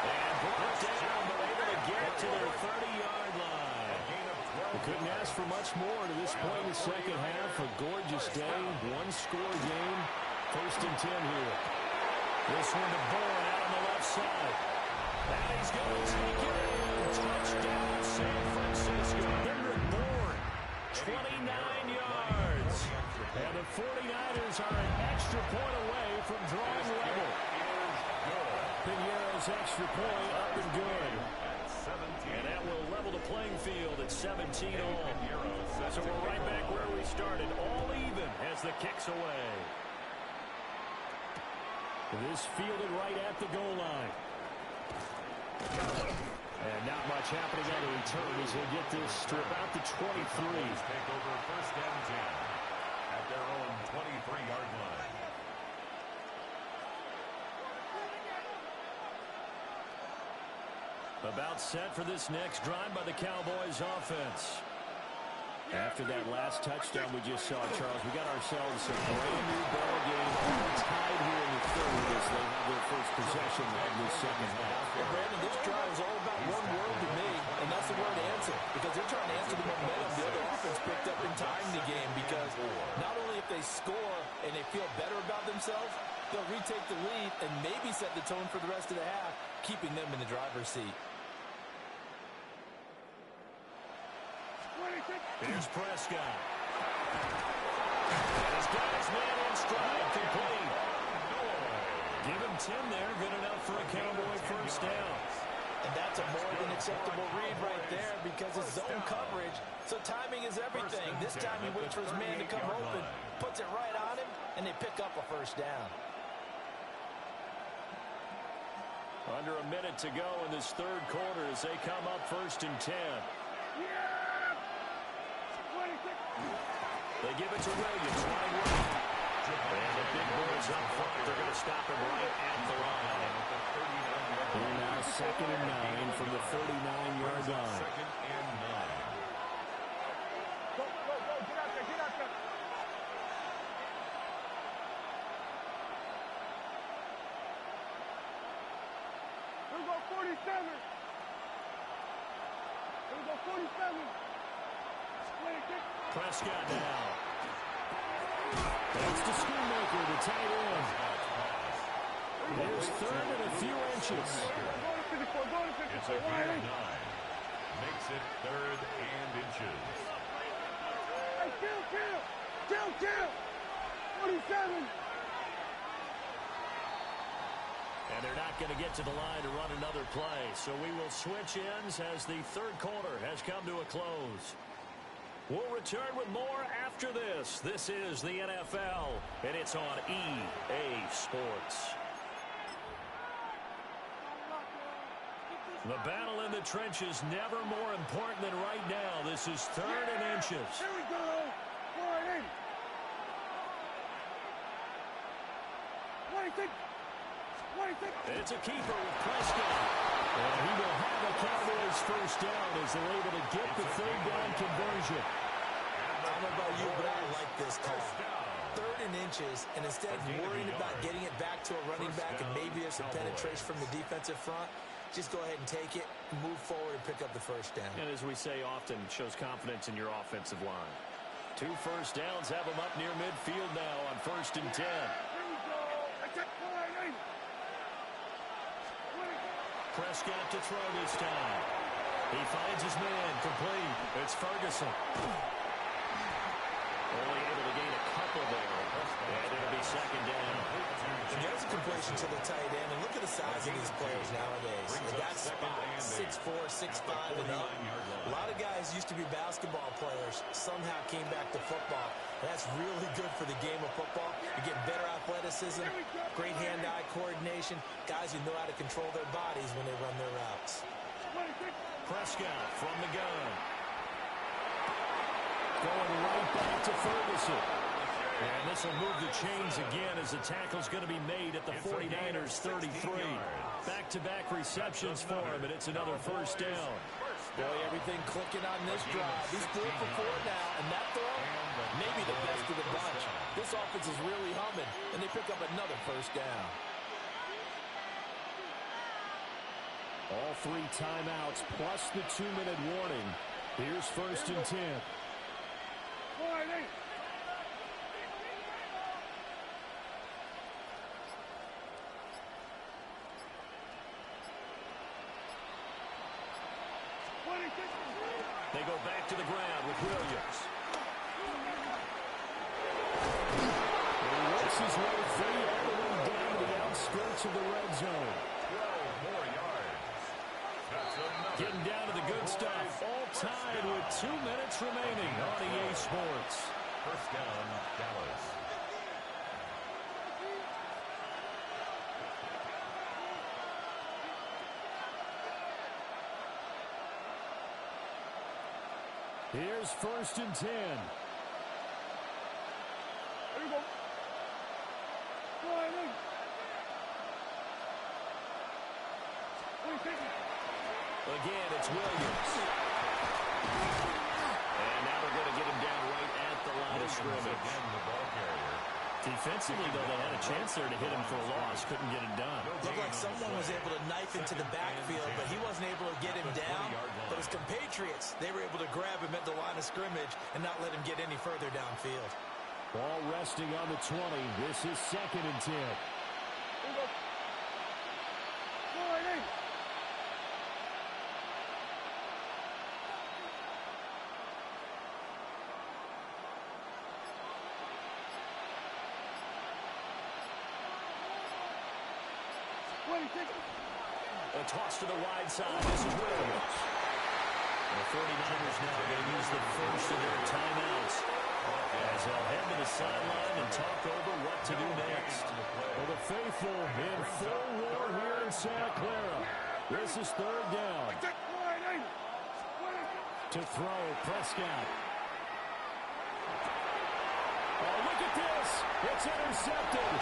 And brought down, but able to get to their 30-yard line. We couldn't ask for much more to this point in the second half. A gorgeous day, one-score game. 1st and 10 here. This one to Bourne out on the left side. And he's going to take it in. Touchdown, San Francisco. Henrik Bourne, 29 yards. And the 49ers are an extra point away from drawing level. Pinheiro's extra point up and good. And that will level the playing field at 17 all. So we're right back where we started, all even as the kick's away. This fielded right at the goal line. And not much happening on the return as they get this to about the 23. Take over 1st and 10 at their own 23-yard line. About set for this next drive by the Cowboys offense. After that last touchdown we just saw, Charles, we got ourselves a brand new ball game tied here in the 3rd as they have their first possession of this second half. Well, Brandon, this drive is all about one word to me, and that's the word answer. Because they're trying to answer the momentum the other offense picked up in tying the game. Because not only if they score and they feel better about themselves, they'll retake the lead and maybe set the tone for the rest of the half, keeping them in the driver's seat. Here's Prescott. And he's got his man in stride, complete. Give him 10 there, good enough for a Cowboy 1st down. And that's a more than acceptable read right there because it's zone coverage, so timing is everything. This time he waits for his man to come open, puts it right on him, and they pick up a 1st down. Under a minute to go in this 3rd quarter as they come up 1st and 10. They give it to Williams, wide right. And the big boys up front, they're going to stop him right at the line. And now 2nd and 9 from the 39-yard line. 2nd and 9. Go, get out there, get out there. Here we go, 47. Here we go, 47. Prescott now. That's to Schoonmaker, the tight end. There's 3rd and a few inches. It's a gain of 9. Makes it 3rd and inches. Hey, kill! 47. And they're not going to get to the line to run another play. So we will switch ends as the 3rd quarter has come to a close. We'll return with more after this. This is the NFL, and it's on EA Sports. The battle in the trenches never more important than right now. This is 3rd and inches. Here we go. 26. It's a keeper with Prescott. And he will have the Cowboys 1st down as they're able to get the 3rd down conversion. I don't know about you, but I like this call. 3rd and inches, and instead of worrying about getting it back to a running back and maybe there's some penetration from the defensive front, just go ahead and take it, move forward, and pick up the 1st down. And as we say often, shows confidence in your offensive line. 2 first downs have them up near midfield now on 1st and 10. Prescott to throw this time. He finds his man, complete. It's Ferguson. Only able to gain a couple there. And it'll be second down. And there's a completion to the tight end. And look at the size of these players nowadays. In that spot, 6'4", 6'5", and up. A lot of guys used to be basketball players, somehow came back to football. And that's really good for the game of football. You get better athleticism, great hand-eye coordination, guys who know how to control their bodies when they run their routes. Prescott from the gun. Going right back to Ferguson. And this will move the chains again as the tackle's going to be made at the 49ers 33. Back-to-back receptions for him, and it's another first down. Boy, everything clicking on this drive. He's 3 for 4 now, and that throw, maybe the best of the bunch. This offense is really humming, and they pick up another first down. All 3 timeouts plus the 2-minute warning. Here's 1st and 10. They go back to the ground with Williams. He works his way free all the way down to the outskirts of the red zone. 12 more yards. That's enough. Getting down to the good stuff. All tied with 2 minutes remaining on EA Sports. First down, Dallas. Here's 1st and 10. There you go. Go ahead, in. What are you thinking? Again, it's Williams. And now they're going to get him down right at the line of scrimmage. Again, the ball carrier. Defensively, though, they had a chance there to hit him for a loss. Couldn't get it done. Looked like someone was able to knife into the backfield, but he wasn't able to get him down. But his compatriots, they were able to grab him at the line of scrimmage and not let him get any further downfield. Ball resting on the 20. This is 2nd and 10. There you go. Go ahead, in. What are you thinking? A toss to the wide side. This is Williams. The 49ers now going to use the first of their timeouts as they'll head to the sideline and talk over what to do next. Well, the faithful in full war here in Santa Clara. This is 3rd down. To throw, Prescott. Oh, look at this. It's intercepted.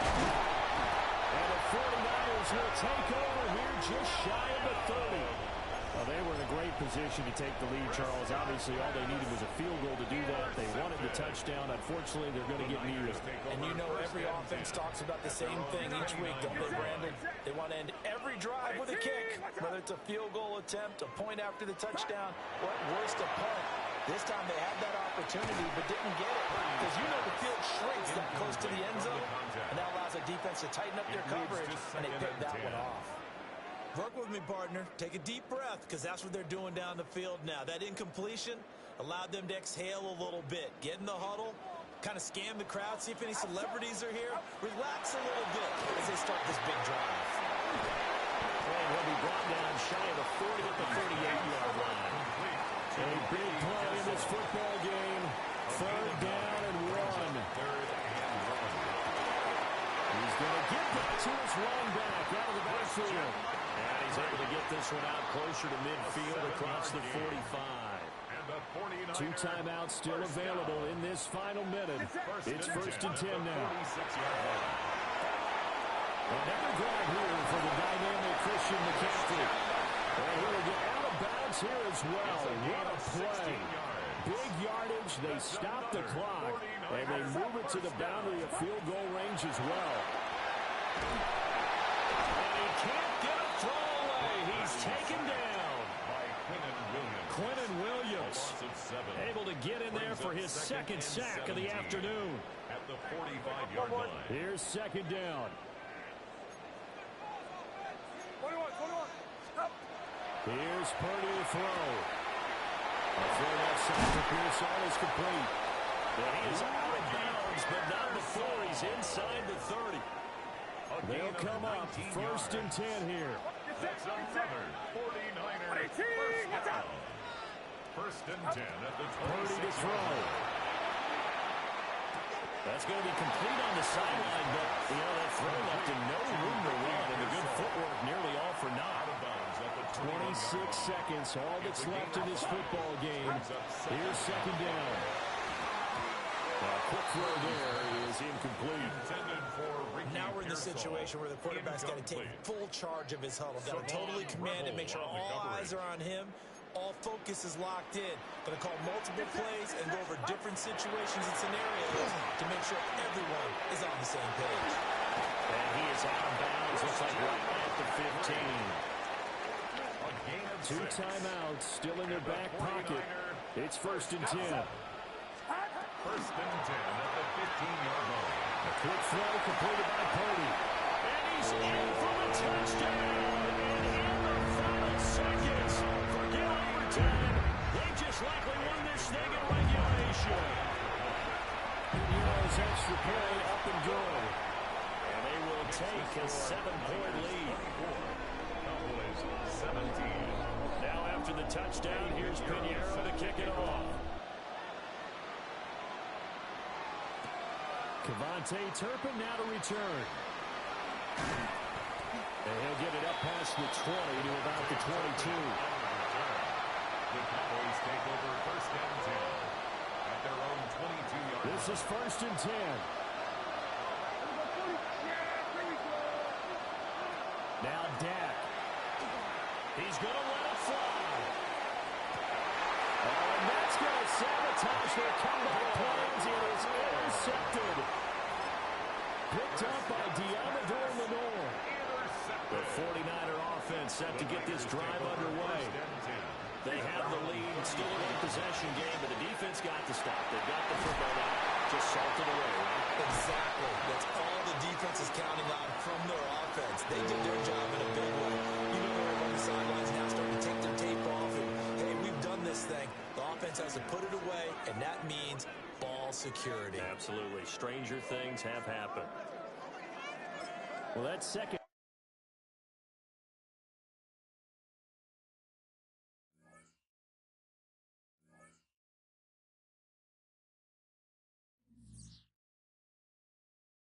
And the 49ers will take over here just shy of the 30. Well, they were in a great position to take the lead, Charles. Obviously, all they needed was a field goal to do that. They wanted the touchdown. Unfortunately, they're going to get near it. And you know every offense talks about the same thing each week, don't they, Brandon? They want to end every drive with a kick, whether it's a field goal attempt, a point after the touchdown, or at worst, a punt. This time they had that opportunity but didn't get it because you know the field shrinks that close to the end zone, and that allows the defense to tighten up their coverage, and they picked that one off. Work with me, partner. Take a deep breath, because that's what they're doing down the field now. That incompletion allowed them to exhale a little bit. Get in the huddle, kind of scan the crowd, see if any celebrities are here. Relax a little bit as they start this big drive. And he'll be brought down shy of the 40 at the 38-yard line. A big play in this football game. 3rd down and 1. He's going to get that to his running back out of the backfield. And he's able to get this one out closer to midfield across the 45. 2 timeouts still available in this final minute. It's 1st and 10 now. Another grab here for the dynamic Christian McCaffrey. And he'll get out of bounds here as well. What a play. Big yardage. They stop the clock. And they move it to the boundary of field goal range as well. And he can't get a throw away. He's taken down by Quentin Williams. Able to get in there for his 2nd sack of the afternoon. At the 45-yard line. Here's 2nd down. 21, 21. Stop. Here's Purdy to throw. A throw left side for Pearson is complete. And he is out of bounds, but not before he's inside the 30. They'll come up 1st and 10 here. That's another 49er first down. 1st and 10 at the 26. Purdy to throw. That's going to be complete on the sideline, but that throw left him no room to run, and the good footwork nearly all for naught. 26 seconds, all that's left in this football game. Here's 2nd down. A quick throw there is incomplete. Now we're in the situation where the quarterback's got to take full charge of his huddle. Got to totally command it, make sure all eyes are on him. All focus is locked in. Going to call multiple plays and go over different situations and scenarios to make sure everyone is on the same page. And he is out of bounds. Looks like right at the 15. 2 timeouts still in their back pocket. It's 1st and 10. 1st and 10 at the 15-yard line. A quick throw completed by Purdy. And he's in for the touchdown. And in the final seconds, forget overtime. They just likely won this thing in regulation. Heroes extra play up and good. And they will take a 7-point lead. Cowboys 17. Now after the touchdown, here's Pinheiro to kick it off. Cavante Turpin now to return. And he'll get it up past the 20 to about the 22. The Cowboys take over 1st and 10 at their own 22-yard line. This is 1st and 10. Now Dak. He's going to let it fly. And that's going to sabotage their comeback plans. It is intercepted. Picked up by Diamador Lenore. The 49er offense set to get this drive underway. They have the lead, still in a possession game, but the defense got to stop. They've got the football out, just salted away, right? Exactly. That's all the defense is counting on from their offense. They did their job in a big way. You know, they're on the sidelines now starting to take their tape off. And, hey, we've done this thing. The offense has to put it away, and that means ball security. Absolutely. Stranger things have happened. Well, that's second.